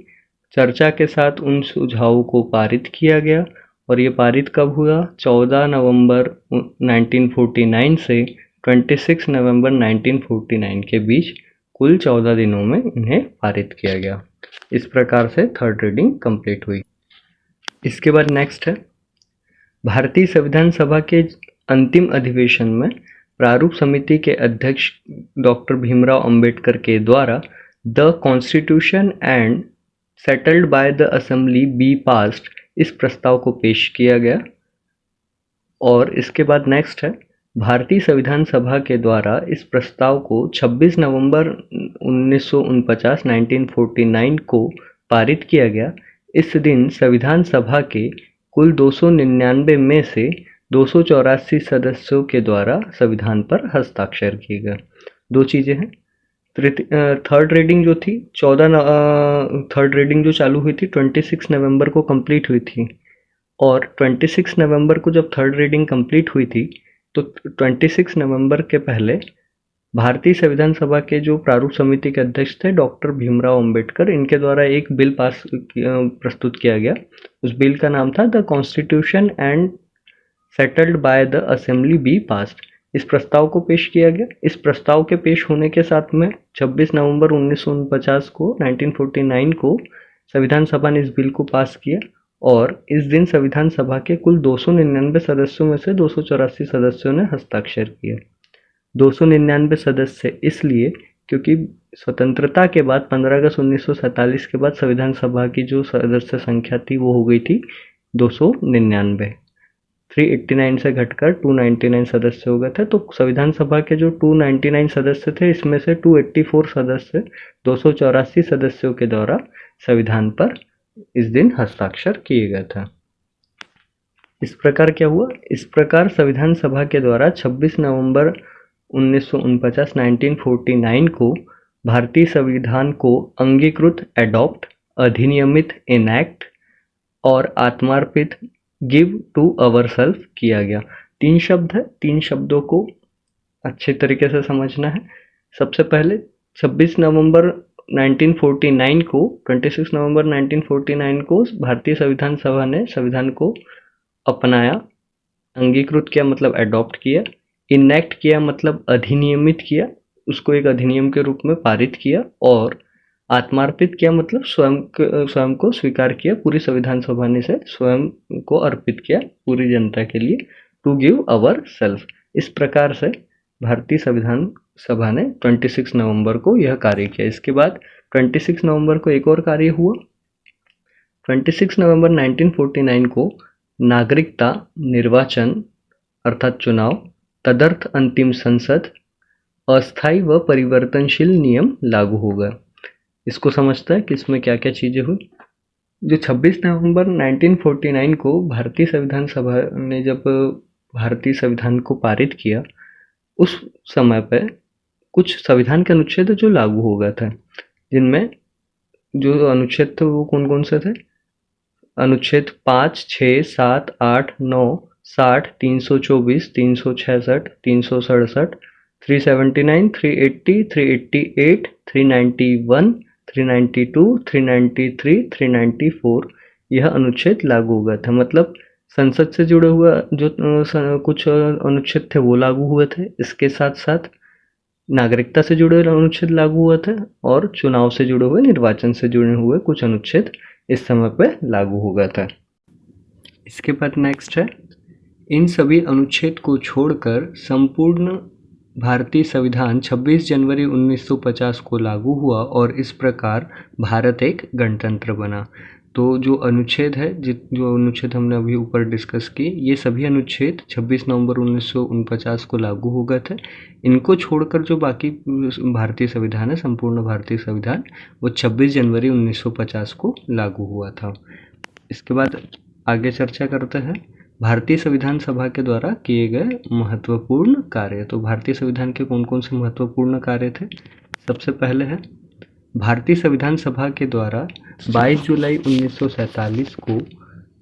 चर्चा के साथ उन सुझावों को पारित किया गया और ये पारित कब हुआ, 14 नवंबर 1949 से 26 नवंबर 1949 के बीच कुल 14 दिनों में इन्हें पारित किया गया। इस प्रकार से थर्ड रीडिंग कंप्लीट हुई। इसके बाद नेक्स्ट है भारतीय संविधान सभा के अंतिम अधिवेशन में प्रारूप समिति के अध्यक्ष डॉक्टर भीमराव अंबेडकर के द्वारा the constitution and settled by the assembly be passed, इस प्रस्ताव को पेश किया गया। और इसके बाद नेक्स्ट है भारतीय संविधान सभा के द्वारा इस प्रस्ताव को 26 नवंबर 1949 को पारित किया गया। इस दिन संविधान सभा के कुल 299 में से 284 सदस्यों के द्वारा संविधान पर हस्ताक्षर किए गए। दो चीजें हैं। थर्ड रीडिंग जो थी थर्ड रीडिंग जो चालू हुई थी 26 नवंबर को कंप्लीट हुई थी, और 26 नवंबर को जब थर्ड रीडिंग कंप्लीट हुई थी तो 26 नवंबर के पहले भारतीय संविधान सभा के जो प्रारूप समिति के अध्यक्ष थे डॉक्टर भीमराव अंबेडकर, इनके द्वारा एक बिल प्रस्तुत किया गया। उस बिल का नाम था the constitution and settled by the assembly be passed. इस प्रस्ताव को पेश किया गया। इस प्रस्ताव के पेश होने के साथ में 26 नवंबर 1949 को संविधान सभा ने इस बिल को पास किया, और इस दिन संविधान सभा के कुल 299 सदस्यों में से 284 सदस्यों ने हस्ताक्षर किए। 299 सदस्य इसलिए क्योंकि स्वतंत्रता के बाद 15 अगस्त 1947 के बाद संविधान सभा की जो सदस्य संख्या थी वो हो गई थी 299। 389 से घटकर 299 सदस्य हो गए थे। तो संविधान सभा के जो 299 सदस्य थे, इसमें से 284 सदस्य 284 सदस्यों के द्वारा संविधान पर इस दिन हस्ताक्षर किए गए थे। इस प्रकार क्या हुआ? इस प्रकार संविधान सभा के द्वारा 26 नवंबर 1949 को भारतीय संविधान को अंगीकृत, एडॉप्ट, अधिनियमित, इनैक्ट और आत्मार्पित, गिव टू अवर सेल्फ किया गया। 3 शब्द है, 3 शब्दों को अच्छे तरीके से समझना है। सबसे पहले 26 नवंबर 1949 को 26 नवंबर 1949 को भारतीय संविधान सभा ने संविधान को अपनाया। अंगीकृत किया मतलब एडॉप्ट किया, इनैक्ट किया मतलब अधिनियमित किया, उसको एक अधिनियम के रूप में पारित किया, और आत्मार्पित किया मतलब स्वयं को स्वीकार किया, पूरी संविधान सभा ने से स्वयं को अर्पित किया पूरी जनता के लिए, टू गिव अवर सेल्फ। इस प्रकार से भारतीय संविधान सभा ने 26 नवंबर को यह कार्य किया। इसके बाद 26 नवंबर को एक और कार्य हुआ। 26 नवंबर 1949 को नागरिकता, निर्वाचन अर्थात चुनाव, तदर्थ अंतिम संसद, अस्थायी व परिवर्तनशील नियम लागू हो गए। इसको समझता है कि इसमें क्या क्या चीजें हुई। जो 26 नवंबर 1949 को भारतीय संविधान सभा ने जब भारतीय संविधान को पारित किया, उस समय पे कुछ संविधान के अनुच्छेद जो लागू हो गए थे, जिनमें जो अनुच्छेद थे वो कौन कौन से थे? अनुच्छेद 5, 6, 7, 8, 9, 60, 324, 366, 367, 379, 380, 388, 391, 392, 393, 394 यह अनुच्छेद लागू हो गए थे। मतलब संसद से जुड़े हुए जो कुछ अनुच्छेद थे वो लागू हुए थे। इसके साथ साथ नागरिकता से जुड़े हुए अनुच्छेद लागू हुए थे, और चुनाव से जुड़े हुए, निर्वाचन से जुड़े हुए कुछ अनुच्छेद इस समय पे लागू हो गया था। इसके बाद नेक्स्ट है, इन सभी अनुच्छेद को छोड़कर संपूर्ण भारतीय संविधान 26 जनवरी 1950 को लागू हुआ, और इस प्रकार भारत एक गणतंत्र बना। तो जो अनुच्छेद है, जो अनुच्छेद हमने अभी ऊपर डिस्कस की, ये सभी अनुच्छेद 26 नवंबर 1949 को लागू हो गए थे। इनको छोड़कर जो बाकी भारतीय संविधान है, संपूर्ण भारतीय संविधान, वो 26 जनवरी 1950 को लागू हुआ था। इसके बाद आगे चर्चा करते हैं भारतीय संविधान सभा के द्वारा किए गए महत्वपूर्ण कार्य। तो भारतीय संविधान के कौन कौन से महत्वपूर्ण कार्य थे? सबसे पहले है भारतीय संविधान सभा के द्वारा 22 जुलाई 1947 को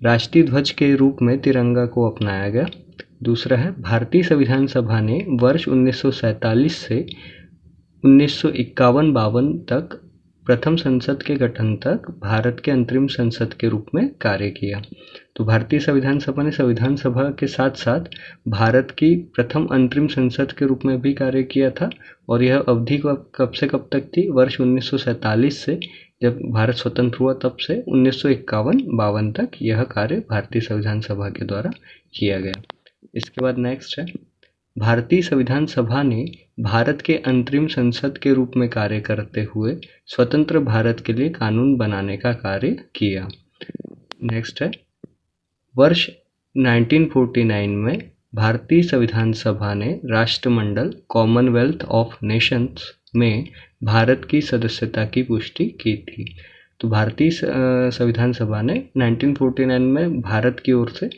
राष्ट्रीय ध्वज के रूप में तिरंगा को अपनाया गया। दूसरा है भारतीय संविधान सभा ने वर्ष 1947 से 1951-52 तक प्रथम संसद के गठन तक भारत के अंतरिम संसद के रूप में कार्य किया। तो भारतीय संविधान सभा ने संविधान सभा के साथ साथ भारत की प्रथम अंतरिम संसद के रूप में भी कार्य किया था, और यह अवधि कब से कब तक थी? वर्ष 1947 से, जब भारत स्वतंत्र हुआ, तब से 1951-52 तक यह कार्य भारतीय संविधान सभा के द्वारा किया गया। इसके बाद नेक्स्ट है भारतीय संविधान सभा ने भारत के अंतरिम संसद के रूप में कार्य करते हुए स्वतंत्र भारत के लिए कानून बनाने का कार्य किया। नेक्स्ट है वर्ष 1949 में भारतीय संविधान सभा ने राष्ट्रमंडल कॉमनवेल्थ ऑफ नेशंस में भारत की सदस्यता की पुष्टि की थी? तो भारतीय संविधान सभा ने 1949 में भारत की ओर से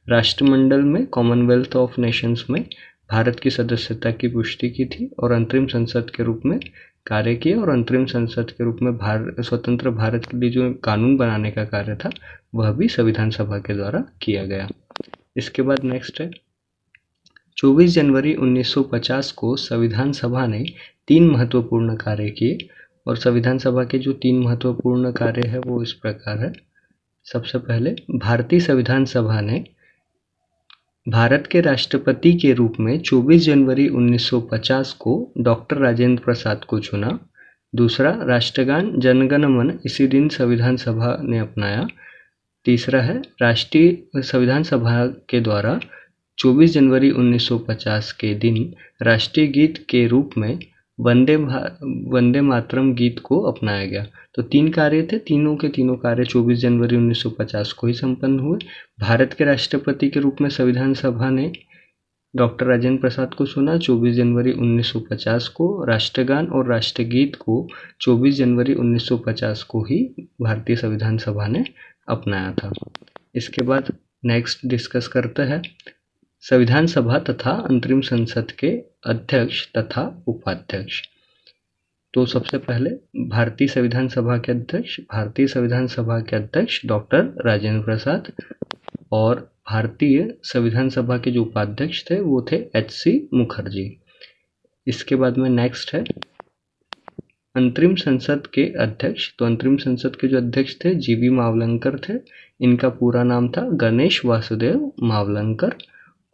राष्ट्रमंडल में कॉमनवेल्थ ऑफ नेशंस में भारत की सदस्यता की पुष्टि की थी और अंतरिम संसद के रूप में कार्य किया, और अंतरिम संसद के रूप में स्वतंत्र भारत के लिए जो कानून बनाने का कार्य था वह भी संविधान सभा के द्वारा किया गया। इसके बाद नेक्स्ट है, 24 जनवरी 1950 को संविधान सभा ने 3 महत्वपूर्ण कार्य किए, और संविधान सभा के जो 3 महत्वपूर्ण कार्य है वो इस प्रकार है। सबसे पहले, भारतीय संविधान सभा ने भारत के राष्ट्रपति के रूप में 24 जनवरी 1950 को डॉक्टर राजेंद्र प्रसाद को चुना। दूसरा, राष्ट्रगान जनगण मन इसी दिन संविधान सभा ने अपनाया। तीसरा है, राष्ट्रीय संविधान सभा के द्वारा 24 जनवरी 1950 के दिन राष्ट्रीय गीत के रूप में वंदे मातरम गीत को अपनाया गया। तो 3 कार्य थे, तीनों के तीनों कार्य 24 जनवरी 1950 को ही संपन्न हुए। भारत के राष्ट्रपति के रूप में संविधान सभा ने डॉक्टर राजेंद्र प्रसाद को चुना 24 जनवरी 1950 को। राष्ट्रगान और राष्ट्रगीत को 24 जनवरी 1950 को ही भारतीय संविधान सभा ने अपनाया था। इसके बाद नेक्स्ट डिस्कस करते हैं संविधान सभा तथा अंतरिम संसद के अध्यक्ष तथा उपाध्यक्ष। तो सबसे पहले भारतीय संविधान सभा के अध्यक्ष डॉक्टर राजेंद्र प्रसाद, और भारतीय संविधान सभा के जो उपाध्यक्ष थे वो थे HC मुखर्जी। इसके बाद में नेक्स्ट है अंतरिम संसद के अध्यक्ष। तो अंतरिम संसद के जो अध्यक्ष थे GV मावलंकर थे। इनका पूरा नाम था गणेश वासुदेव मावलंकर।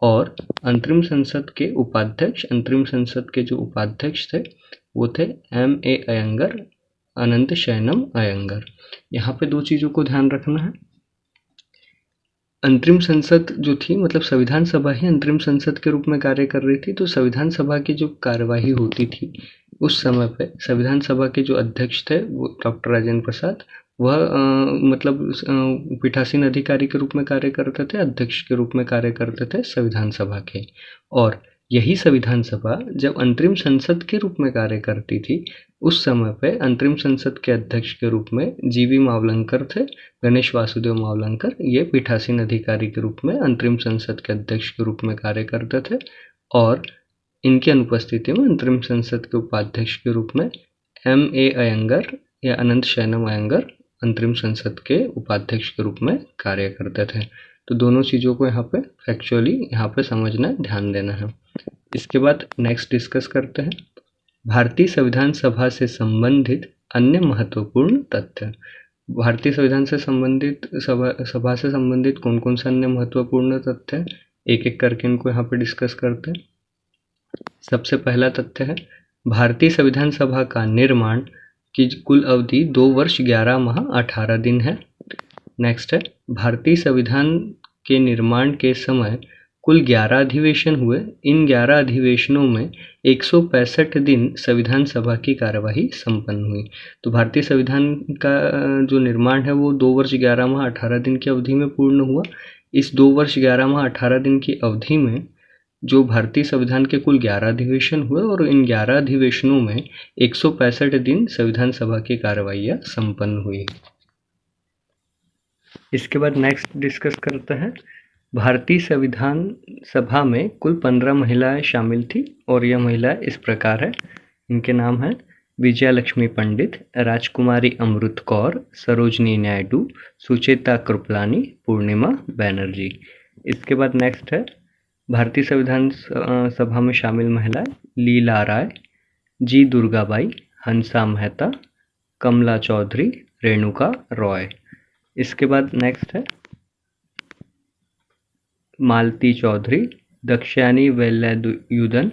और अंतरिम संसद के जो उपाध्यक्ष थे वो थे MA अयंगर, अनंत शयनम अयंगर। यहाँ पे 2 चीज़ों को ध्यान रखना है। अंतरिम संसद जो थी, मतलब संविधान सभा ही अंतरिम संसद के रूप में कार्य कर रही थी। तो संविधान सभा की जो कार्यवाही होती थी उस समय पे संविधान सभा के जो अध्यक्ष थे वो डॉक्टर राजेंद्र प्रसाद, वह पीठासीन अधिकारी के रूप में कार्य करते थे, अध्यक्ष के रूप में कार्य करते थे संविधान सभा के। और यही संविधान सभा जब अंतरिम संसद के रूप में कार्य करती थी उस समय पे अंतरिम संसद के अध्यक्ष के रूप में GV मावलंकर थे, गणेश वासुदेव मावलंकर। ये पीठासीन अधिकारी के रूप में अंतरिम संसद के अध्यक्ष के रूप में कार्य करते थे, और इनकी अनुपस्थिति में अंतरिम संसद के उपाध्यक्ष के रूप में MA अयंगर या अनंत शयनम अयंगर अंतरिम संसद के उपाध्यक्ष के रूप में कार्य करते थे। तो दोनों चीज़ों को यहाँ पे फैक्चुअली यहाँ पे समझना, ध्यान देना है। इसके बाद नेक्स्ट डिस्कस करते हैं भारतीय संविधान सभा से संबंधित अन्य महत्वपूर्ण तथ्य। भारतीय संविधान से संबंधित सभा से संबंधित कौन कौन से अन्य महत्वपूर्ण तथ्य हैं, एक एक करके इनको यहाँ पे डिस्कस करते हैं। सबसे पहला तथ्य है भारतीय संविधान सभा का निर्माण की कुल अवधि 2 वर्ष 11 माह 18 दिन है। नेक्स्ट है भारतीय संविधान के निर्माण के समय कुल 11 अधिवेशन हुए। इन 11 अधिवेशनों में 165 दिन संविधान सभा की कार्यवाही संपन्न हुई। तो भारतीय संविधान का जो निर्माण है वो 2 वर्ष 11 माह 18 दिन की अवधि में पूर्ण हुआ। इस 2 वर्ष 11 माह 18 दिन की अवधि में जो भारतीय संविधान के कुल 11 अधिवेशन हुए, और इन 11 अधिवेशनों में 165 दिन संविधान सभा की कार्यवाहियाँ संपन्न हुई। इसके बाद नेक्स्ट डिस्कस करते हैं भारतीय संविधान सभा में कुल 15 महिलाएं शामिल थी, और यह महिलाएं इस प्रकार है। इनके नाम हैं विजया लक्ष्मी पंडित, राजकुमारी अमृत कौर, सरोजनी नायडू, सुचेता कृपलानी, पूर्णिमा बैनर्जी। इसके बाद नेक्स्ट है भारतीय संविधान सभा में शामिल महिलाएं लीला राय, G दुर्गाबाई, हंसा मेहता, कमला चौधरी, रेणुका रॉय। इसके बाद नेक्स्ट है मालती चौधरी, दक्षयानी वेलायुधन,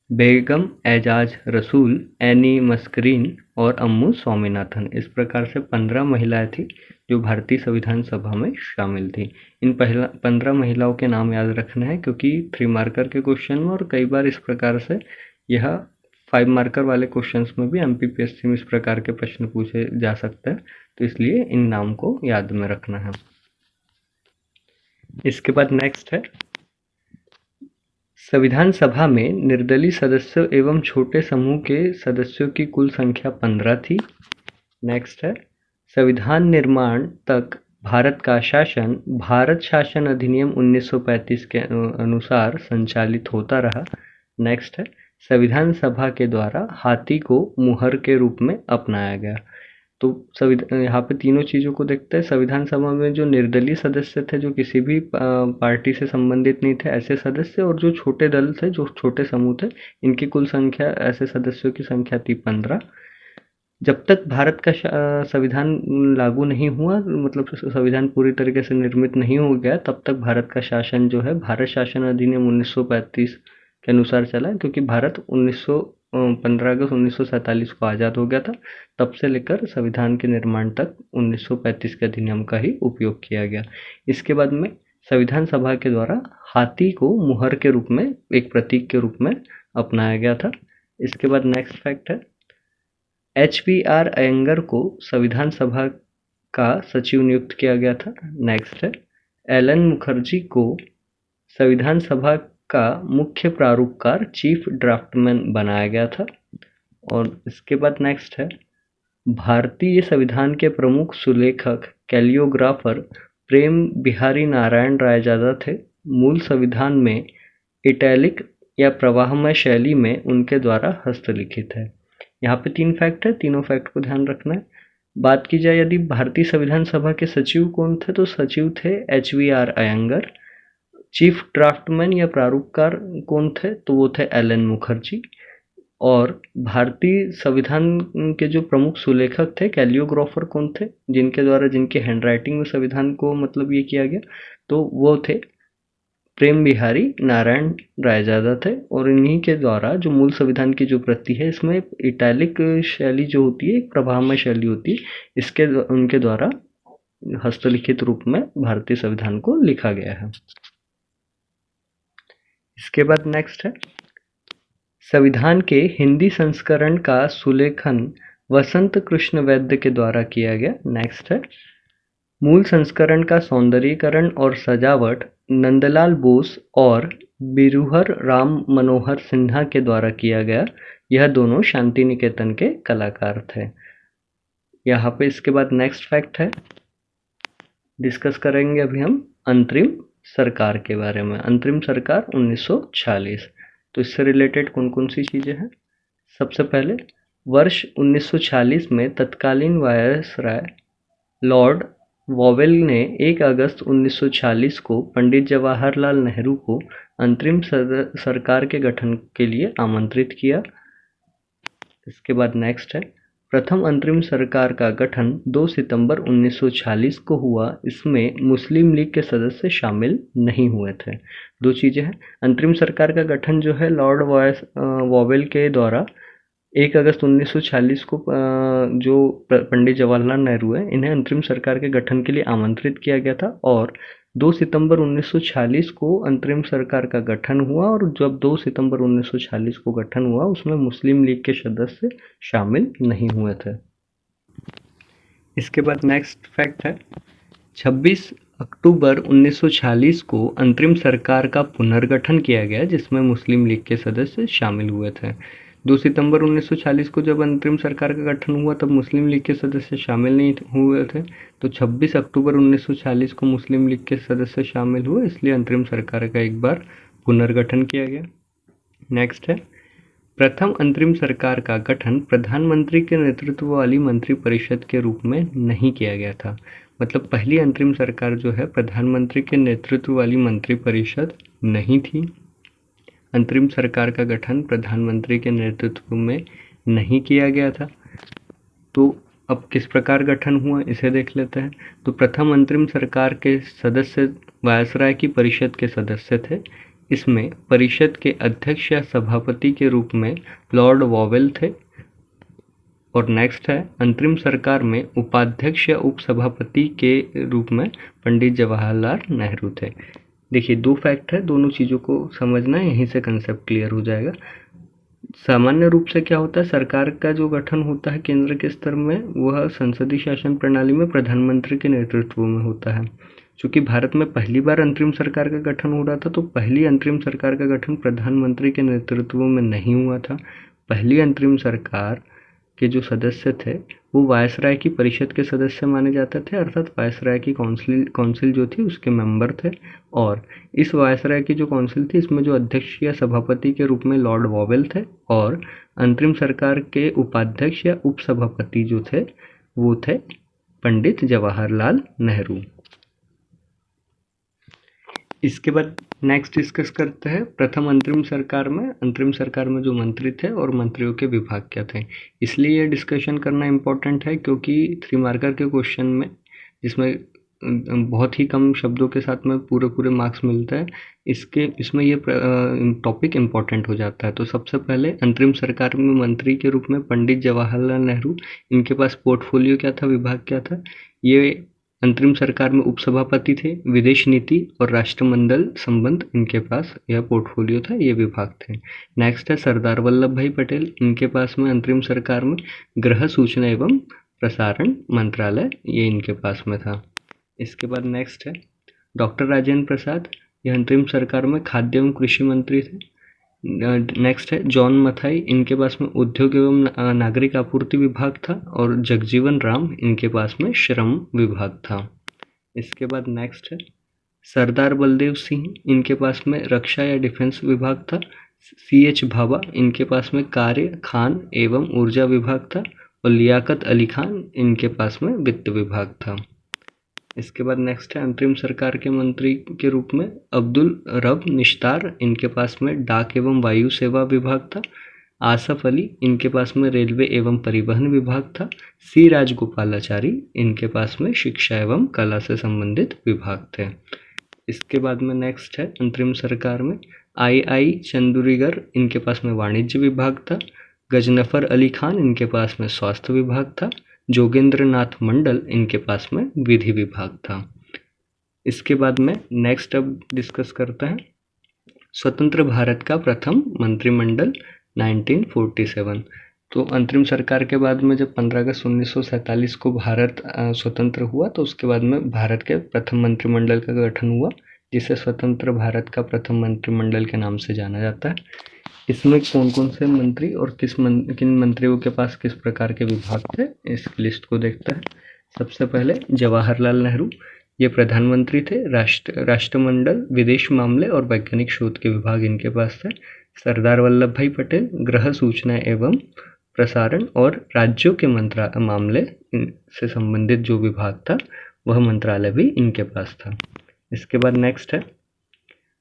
बेगम एजाज रसूल, एनी मस्करीन और अम्मू स्वामीनाथन। इस प्रकार से 15 महिलाएं थी जो भारतीय संविधान सभा में शामिल थी। इन 15 महिलाओं के नाम याद रखना है, क्योंकि 3 मार्कर के क्वेश्चन में और कई बार इस प्रकार से यह 5 मार्कर वाले क्वेश्चंस में भी MPPSC में इस प्रकार के प्रश्न पूछे जा सकते हैं, तो इसलिए इन नाम को याद में रखना है। इसके बाद नेक्स्ट है संविधान सभा में निर्दलीय सदस्यों एवं छोटे समूह के सदस्यों की कुल संख्या 15 थी। नेक्स्ट है, संविधान निर्माण तक भारत का शासन भारत शासन अधिनियम 1935 के अनुसार संचालित होता रहा। नेक्स्ट है, संविधान सभा के द्वारा हाथी को मुहर के रूप में अपनाया गया। तो यहाँ पे तीनों चीज़ों को देखते हैं। संविधान सभा में जो निर्दलीय सदस्य थे, जो किसी भी पार्टी से संबंधित नहीं थे, ऐसे सदस्य, और जो छोटे दल थे, जो छोटे समूह थे, इनकी कुल संख्या, ऐसे सदस्यों की संख्या थी 15। जब तक भारत का संविधान लागू नहीं हुआ, मतलब संविधान पूरी तरीके से निर्मित नहीं हो गया, तब तक भारत का शासन जो है भारत शासन अधिनियम 1935 के अनुसार चला, क्योंकि भारत 15 अगस्त 1947 को आज़ाद हो गया था। तब से लेकर संविधान के निर्माण तक 1935 के अधिनियम का ही उपयोग किया गया। इसके बाद में संविधान सभा के द्वारा हाथी को मुहर के रूप में, एक प्रतीक के रूप में अपनाया गया था। इसके बाद नेक्स्ट फैक्ट है, HBR अयंगर को संविधान सभा का सचिव नियुक्त किया गया था। नेक्स्ट है, एलन मुखर्जी को संविधान सभा का मुख्य प्रारूपकार चीफ ड्राफ्टमैन बनाया गया था। और इसके बाद नेक्स्ट है, भारतीय संविधान के प्रमुख सुलेखक कैलियोग्राफर प्रेम बिहारी नारायण रायजादा थे। मूल संविधान में इटैलिक या प्रवाहमय शैली में उनके द्वारा हस्तलिखित है। यहाँ पे 3 फैक्ट है, तीनों फैक्ट को ध्यान रखना है। बात की जाए यदि भारतीय संविधान सभा के सचिव कौन थे, तो सचिव थे HBR अयंगर। चीफ ड्राफ्टमैन या प्रारूपकार कौन थे, तो वो थे एलन मुखर्जी। और भारतीय संविधान के जो प्रमुख सुलेखक थे, कैलियोग्राफर कौन थे, जिनके द्वारा, जिनके हैंडराइटिंग में संविधान को मतलब ये किया गया, तो वो थे प्रेम बिहारी नारायण रायजादा थे। और इन्हीं के द्वारा जो मूल संविधान की जो प्रति है, इसमें इटैलिक शैली जो होती है, एक प्रवाहमय शैली होती है, इसके उनके द्वारा हस्तलिखित रूप में भारतीय संविधान को लिखा गया है। इसके बाद नेक्स्ट है, संविधान के हिंदी संस्करण का सुलेखन वसंत कृष्ण वैद्य के द्वारा किया गया। नेक्स्ट है, मूल संस्करण का सौंदर्यीकरण और सजावट नंदलाल बोस और बिरुहर राम मनोहर सिन्हा के द्वारा किया गया। यह दोनों शांति निकेतन के कलाकार थे। यहाँ पे इसके बाद नेक्स्ट फैक्ट है, डिस्कस करेंगे अभी हम अंतरिम सरकार के बारे में। अंतरिम सरकार 1946, तो इससे रिलेटेड कौन कौन सी चीज़ें हैं। सबसे पहले, वर्ष 1946 में तत्कालीन वायसराय लॉर्ड वॉवेल ने 1 अगस्त 1946 को पंडित जवाहरलाल नेहरू को अंतरिम सरकार के गठन के लिए आमंत्रित किया। इसके बाद नेक्स्ट है, प्रथम अंतरिम सरकार का गठन 2 सितंबर 1946 को हुआ। इसमें मुस्लिम लीग के सदस्य शामिल नहीं हुए थे। 2 चीज़ें हैं, अंतरिम सरकार का गठन जो है लॉर्ड वॉवेल के द्वारा 1 अगस्त 1946 को जो पंडित जवाहरलाल नेहरू है, इन्हें अंतरिम सरकार के गठन के लिए आमंत्रित किया गया था। और 2 सितंबर 1946 को अंतरिम सरकार का गठन हुआ। और जब 2 सितंबर 1946 को गठन हुआ, उसमें मुस्लिम लीग के सदस्य शामिल नहीं हुए थे। इसके बाद नेक्स्ट फैक्ट है, 26 अक्टूबर 1946 को अंतरिम सरकार का पुनर्गठन किया गया, जिसमें मुस्लिम लीग के सदस्य शामिल हुए थे। 2 सितंबर 1946 को जब अंतरिम सरकार का गठन हुआ, तब मुस्लिम लीग के सदस्य शामिल नहीं हुए थे। तो 26 अक्टूबर 1946 को मुस्लिम लीग के सदस्य शामिल हुए, इसलिए अंतरिम सरकार का एक बार पुनर्गठन किया गया। नेक्स्ट है, प्रथम अंतरिम सरकार का गठन प्रधानमंत्री के नेतृत्व वाली मंत्रिपरिषद के रूप में नहीं किया गया था। मतलब पहली अंतरिम सरकार जो है, प्रधानमंत्री के नेतृत्व वाली मंत्रिपरिषद नहीं थी। अंतरिम सरकार का गठन प्रधानमंत्री के नेतृत्व में नहीं किया गया था। तो अब किस प्रकार गठन हुआ, इसे देख लेते हैं। तो प्रथम अंतरिम सरकार के सदस्य वायसराय की परिषद के सदस्य थे। इसमें परिषद के अध्यक्ष या सभापति के रूप में लॉर्ड वॉवेल थे। और नेक्स्ट है, अंतरिम सरकार में उपाध्यक्ष या उपसभापति के रूप में पंडित जवाहरलाल नेहरू थे। देखिए 2 फैक्ट है, दोनों चीज़ों को समझना है, यहीं से कंसेप्ट क्लियर हो जाएगा। सामान्य रूप से क्या होता है, सरकार का जो गठन होता है केंद्र के स्तर में, वह संसदीय शासन प्रणाली में प्रधानमंत्री के नेतृत्व में होता है। चूँकि भारत में पहली बार अंतरिम सरकार का गठन हो रहा था, तो पहली अंतरिम सरकार का गठन प्रधानमंत्री के नेतृत्व में नहीं हुआ था। पहली अंतरिम सरकार के जो सदस्य थे वो वायसराय की परिषद के सदस्य माने जाते थे, अर्थात वायसराय की काउंसिल जो थी उसके मेंबर थे। और इस वायसराय की जो काउंसिल थी इसमें जो अध्यक्ष या सभापति के रूप में लॉर्ड वॉवेल थे, और अंतरिम सरकार के उपाध्यक्ष या उपसभापति जो थे वो थे पंडित जवाहरलाल नेहरू। इसके बाद नेक्स्ट डिस्कस करते हैं प्रथम अंतरिम सरकार में जो मंत्री थे और मंत्रियों के विभाग क्या थे। इसलिए ये डिस्कशन करना इम्पोर्टेंट है क्योंकि 3 मार्कर के क्वेश्चन में जिसमें बहुत ही कम शब्दों के साथ में पूरे मार्क्स मिलते हैं, इसमें ये टॉपिक इम्पोर्टेंट हो जाता है। तो सबसे पहले अंतरिम सरकार में मंत्री के रूप में पंडित जवाहरलाल नेहरू, इनके पास पोर्टफोलियो क्या था, विभाग क्या था। ये अंतरिम सरकार में उपसभापति थे। विदेश नीति और राष्ट्रमंडल संबंध इनके पास यह पोर्टफोलियो था, ये विभाग थे। नेक्स्ट है सरदार वल्लभ भाई पटेल, इनके पास में अंतरिम सरकार में गृह सूचना एवं प्रसारण मंत्रालय ये इनके पास में था। इसके बाद नेक्स्ट है डॉक्टर राजेंद्र प्रसाद, यह अंतरिम सरकार में खाद्य एवं कृषि मंत्री थे। नेक्स्ट है जॉन मथाई, इनके पास में उद्योग एवं नागरिक आपूर्ति विभाग था। और जगजीवन राम, इनके पास में श्रम विभाग था। इसके बाद नेक्स्ट है सरदार बलदेव सिंह, इनके पास में रक्षा या डिफेंस विभाग था। CH भाभा, इनके पास में कार्य, खान एवं ऊर्जा विभाग था। और लियाकत अली खान, इनके पास में वित्त विभाग था। इसके बाद नेक्स्ट है अंतरिम सरकार के मंत्री के रूप में अब्दुल रब निश्तार, इनके पास में डाक एवं वायु सेवा विभाग था। आसफ अली, इनके पास में रेलवे एवं परिवहन विभाग था। C राजगोपालाचारी, इनके पास में शिक्षा एवं कला से संबंधित विभाग थे। इसके बाद में नेक्स्ट है अंतरिम सरकार में I चंदुरीगर, इनके पास में वाणिज्य विभाग था। गजनफर अली खान, इनके पास में स्वास्थ्य विभाग था। जोगेंद्र नाथ मंडल, इनके पास में विधि विभाग था। इसके बाद में नेक्स्ट अब डिस्कस करते हैं स्वतंत्र भारत का प्रथम मंत्रिमंडल 1947। तो अंतरिम सरकार के बाद में जब 15 अगस्त 1947 को भारत स्वतंत्र हुआ, तो उसके बाद में भारत के प्रथम मंत्रिमंडल का गठन हुआ, जिसे स्वतंत्र भारत का प्रथम मंत्रिमंडल के नाम से जाना जाता है। इसमें कौन कौन से मंत्री और किन मंत्रियों के पास किस प्रकार के विभाग थे, इस लिस्ट को देखते हैं। सबसे पहले जवाहरलाल नेहरू, ये प्रधानमंत्री थे। राष्ट्रमंडल, विदेश मामले और वैज्ञानिक शोध के विभाग इनके पास थे। सरदार वल्लभ भाई पटेल, गृह सूचना एवं प्रसारण और राज्यों के मामले से संबंधित जो विभाग था वह मंत्रालय भी इनके पास था। इसके बाद नेक्स्ट है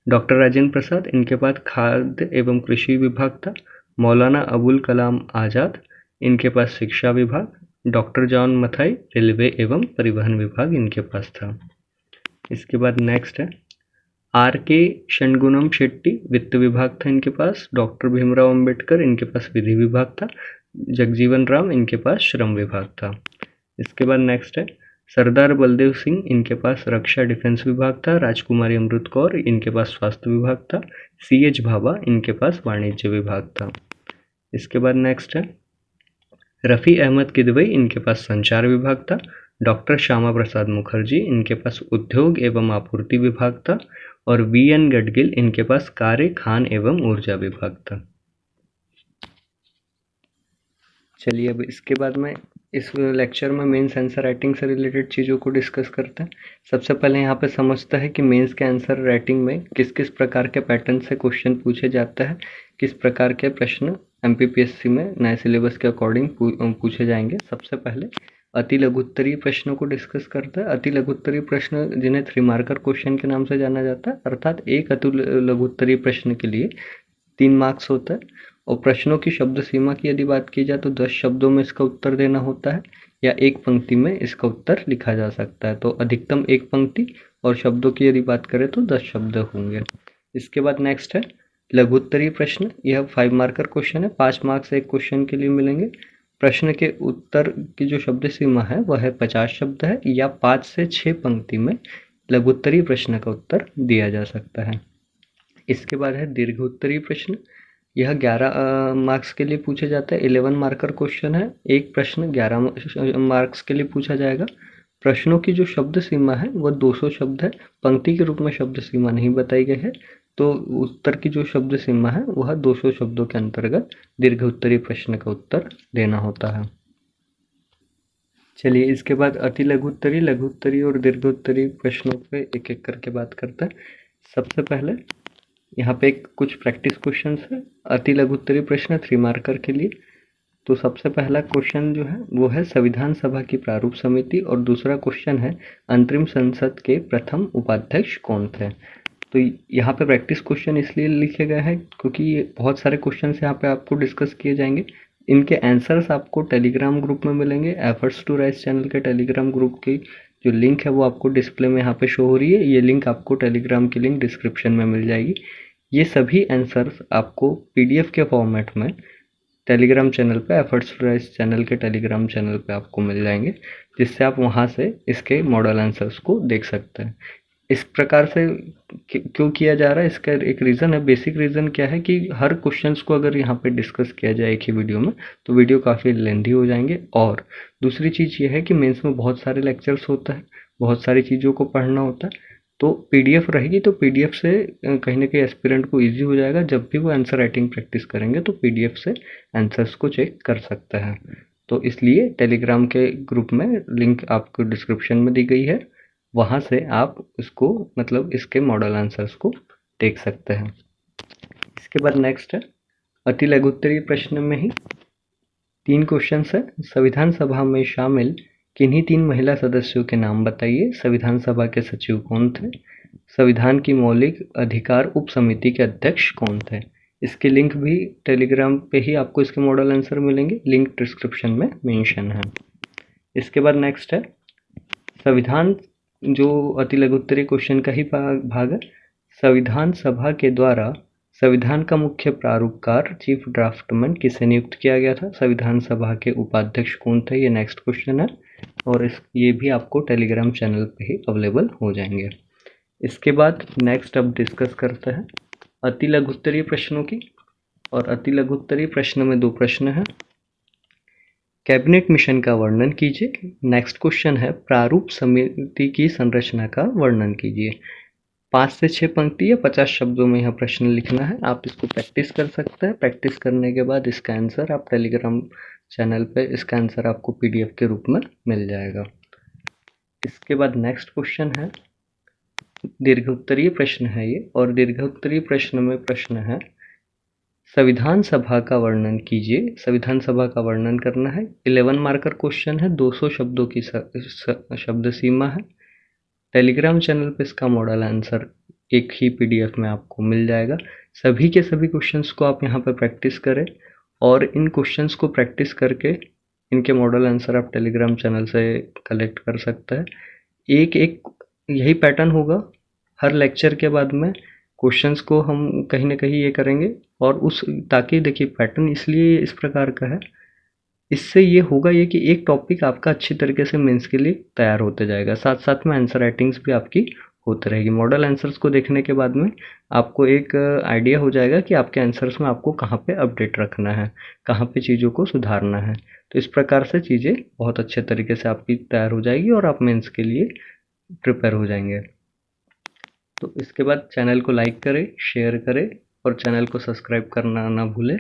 डॉक्टर राजेंद्र प्रसाद, इनके पास खाद्य एवं कृषि विभाग था। मौलाना अबुल कलाम आज़ाद, इनके पास शिक्षा विभाग। डॉक्टर जॉन मथाई, रेलवे एवं परिवहन विभाग इनके पास था। इसके बाद नेक्स्ट है RK शनगुनम शेट्टी, वित्त विभाग था इनके पास। डॉक्टर भीमराव अंबेडकर, इनके पास विधि विभाग था। जगजीवन राम, इनके पास श्रम विभाग था। इसके बाद नेक्स्ट है सरदार बलदेव सिंह, इनके पास रक्षा डिफेंस विभाग था। राजकुमारी अमृत कौर, इनके पास स्वास्थ्य विभाग था। CH भाभा, इनके पास वाणिज्य विभाग था। इसके बाद नेक्स्ट है रफ़ी अहमद किदवई, इनके पास संचार विभाग था। डॉक्टर श्यामा प्रसाद मुखर्जी, इनके पास उद्योग एवं आपूर्ति विभाग था। और VN गडगिल, इनके पास कार्य, खान एवं ऊर्जा विभाग था। चलिए अब इसके बाद में इस लेक्चर में मेंस आंसर राइटिंग से रिलेटेड चीज़ों को डिस्कस करते हैं। सबसे पहले यहाँ पे समझता है कि मेंस के आंसर राइटिंग में किस किस प्रकार के पैटर्न से क्वेश्चन पूछे जाते हैं, किस प्रकार के प्रश्न MPPSC में नए सिलेबस के अकॉर्डिंग पूछे जाएंगे। सबसे पहले अति लघुत्तरीय प्रश्नों को डिस्कस करते हैं। अति लघुत्तरीय प्रश्न जिन्हें 3 मार्कर क्वेश्चन के नाम से जाना जाता है, अर्थात एक अति लघुत्तरीय प्रश्न के लिए 3 मार्क्स होता है। और प्रश्नों की शब्द सीमा की यदि बात की जाए तो 10 शब्दों में इसका उत्तर देना होता है या एक पंक्ति में इसका उत्तर लिखा जा सकता है। तो अधिकतम एक पंक्ति और शब्दों की यदि बात करें तो 10 शब्द होंगे। इसके बाद नेक्स्ट है लघुत्तरीय प्रश्न, यह 5 मार्कर क्वेश्चन है। 5 मार्क्स एक क्वेश्चन के लिए मिलेंगे। प्रश्न के उत्तर की जो शब्द सीमा है वह है 50 शब्द है या 5 से 6 पंक्ति में लघुत्तरीय प्रश्न का उत्तर दिया जा सकता है। इसके बाद है दीर्घोत्तरीय प्रश्न, यह 11 मार्क्स के लिए पूछा जाता है। 11 मार्कर क्वेश्चन है। एक प्रश्न 11 मार्क्स के लिए पूछा जाएगा। प्रश्नों की जो शब्द सीमा है वह 200 शब्द है। पंक्ति के रूप में शब्द सीमा नहीं बताई गई है, तो उत्तर की जो शब्द सीमा है वह 200 शब्दों के अंतर्गत दीर्घ उत्तरीय प्रश्न का उत्तर देना होता है। चलिए इसके बाद अति लघु उत्तरीय, लघु उत्तरीय और दीर्घ उत्तरीय प्रश्नों पे एक एक करके बात करते हैं। सबसे पहले यहाँ पे कुछ प्रैक्टिस क्वेश्चंस है अति लघु उत्तरीय प्रश्न 3 मार्कर के लिए। तो सबसे पहला क्वेश्चन जो है वो है संविधान सभा की प्रारूप समिति, और दूसरा क्वेश्चन है अंतरिम संसद के प्रथम उपाध्यक्ष कौन थे। तो यहाँ पे प्रैक्टिस क्वेश्चन इसलिए लिखे गए हैं क्योंकि बहुत सारे क्वेश्चन यहाँ पे आपको डिस्कस किए जाएंगे। इनके आंसर्स आपको टेलीग्राम ग्रुप में मिलेंगे। एफर्ट्स टू राइज चैनल के टेलीग्राम ग्रुप की जो लिंक है वो आपको डिस्प्ले में यहाँ पे शो हो रही है। ये लिंक आपको टेलीग्राम की लिंक डिस्क्रिप्शन में मिल जाएगी। ये सभी आंसर्स आपको पीडीएफ के फॉर्मेट में टेलीग्राम चैनल पे, एफर्ट्स टू राइज चैनल के टेलीग्राम चैनल पे आपको मिल जाएंगे, जिससे आप वहाँ से इसके मॉडल आंसर्स को देख सकते हैं। इस प्रकार से क्यों किया जा रहा है, इसका एक रीज़न है। बेसिक रीज़न क्या है कि हर क्वेश्चंस को अगर यहाँ पे डिस्कस किया जाए एक ही वीडियो में तो वीडियो काफ़ी लेंथी हो जाएंगे। और दूसरी चीज़ ये है कि मेंस में बहुत सारे लेक्चर्स होता है, बहुत सारी चीज़ों को पढ़ना होता है। तो पीडीएफ रहेगी तो पीडीएफ से कहीं ना कहीं एस्पिरेंट को ईजी हो जाएगा। जब भी वो आंसर राइटिंग प्रैक्टिस करेंगे तो पीडीएफ से आंसर्स को चेक कर सकते हैं। तो इसलिए टेलीग्राम के ग्रुप में लिंक आपको डिस्क्रिप्शन में दी गई है, वहाँ से आप इसको मतलब इसके मॉडल आंसर्स को देख सकते हैं। इसके बाद नेक्स्ट है अति लघु उत्तरीय प्रश्न में ही 3 क्वेश्चन है। संविधान सभा में शामिल किन्हीं 3 महिला सदस्यों के नाम बताइए। संविधान सभा के सचिव कौन थे? संविधान की मौलिक अधिकार उप समिति के अध्यक्ष कौन थे? इसके लिंक भी टेलीग्राम पे ही आपको इसके मॉडल आंसर मिलेंगे, लिंक डिस्क्रिप्शन में मेंशन है। इसके बाद नेक्स्ट है संविधान, जो अति लघु उत्तरीय क्वेश्चन का ही भाग है। संविधान सभा के द्वारा संविधान का मुख्य प्रारूपकार चीफ ड्राफ्टमैन किसे नियुक्त किया गया था? संविधान सभा के उपाध्यक्ष कौन थे? ये नेक्स्ट क्वेश्चन है, और ये भी आपको टेलीग्राम चैनल पे ही अवेलेबल हो जाएंगे। इसके बाद नेक्स्ट अब डिस्कस करते हैं अति लघु उत्तरीय प्रश्नों की। और अति लघु उत्तरीय प्रश्न में 2 प्रश्न हैं। कैबिनेट मिशन का वर्णन कीजिए। नेक्स्ट क्वेश्चन है प्रारूप समिति की संरचना का वर्णन कीजिए। 5 से 6 पंक्ति या 50 शब्दों में यह प्रश्न लिखना है। आप इसको प्रैक्टिस कर सकते हैं। प्रैक्टिस करने के बाद इसका आंसर आप टेलीग्राम चैनल पे इसका आंसर आपको पीडीएफ के रूप में मिल जाएगा। इसके बाद नेक्स्ट क्वेश्चन है दीर्घ उत्तरीय प्रश्न है ये, और दीर्घ उत्तरीय प्रश्न में प्रश्न है संविधान सभा का वर्णन कीजिए। संविधान सभा का वर्णन करना है। 11 मार्कर क्वेश्चन है, 200 शब्दों की शब्द सीमा है। टेलीग्राम चैनल पे इसका मॉडल आंसर एक ही पीडीएफ में आपको मिल जाएगा। सभी के सभी क्वेश्चंस को आप यहाँ पर प्रैक्टिस करें, और इन क्वेश्चंस को प्रैक्टिस करके इनके मॉडल आंसर आप टेलीग्राम चैनल से कलेक्ट कर सकते हैं। एक एक यही पैटर्न होगा हर लेक्चर के बाद में। क्वेश्चंस को हम कहीं ना कहीं ये करेंगे, और उस ताकि देखिए पैटर्न इसलिए इस प्रकार का है, इससे ये होगा ये कि एक टॉपिक आपका अच्छी तरीके से मेंस के लिए तैयार होते जाएगा, साथ साथ में आंसर राइटिंग्स भी आपकी होती रहेगी। मॉडल आंसर्स को देखने के बाद में आपको एक आइडिया हो जाएगा कि आपके आंसर्स में आपको कहाँ पे अपडेट रखना है, कहाँ पे चीज़ों को सुधारना है। तो इस प्रकार से चीज़ें बहुत अच्छे तरीके से आपकी तैयार हो जाएगी और आप मेंस के लिए प्रिपेयर हो जाएंगे। तो इसके बाद चैनल को लाइक करें, शेयर करें और चैनल को सब्सक्राइब करना ना भूलें।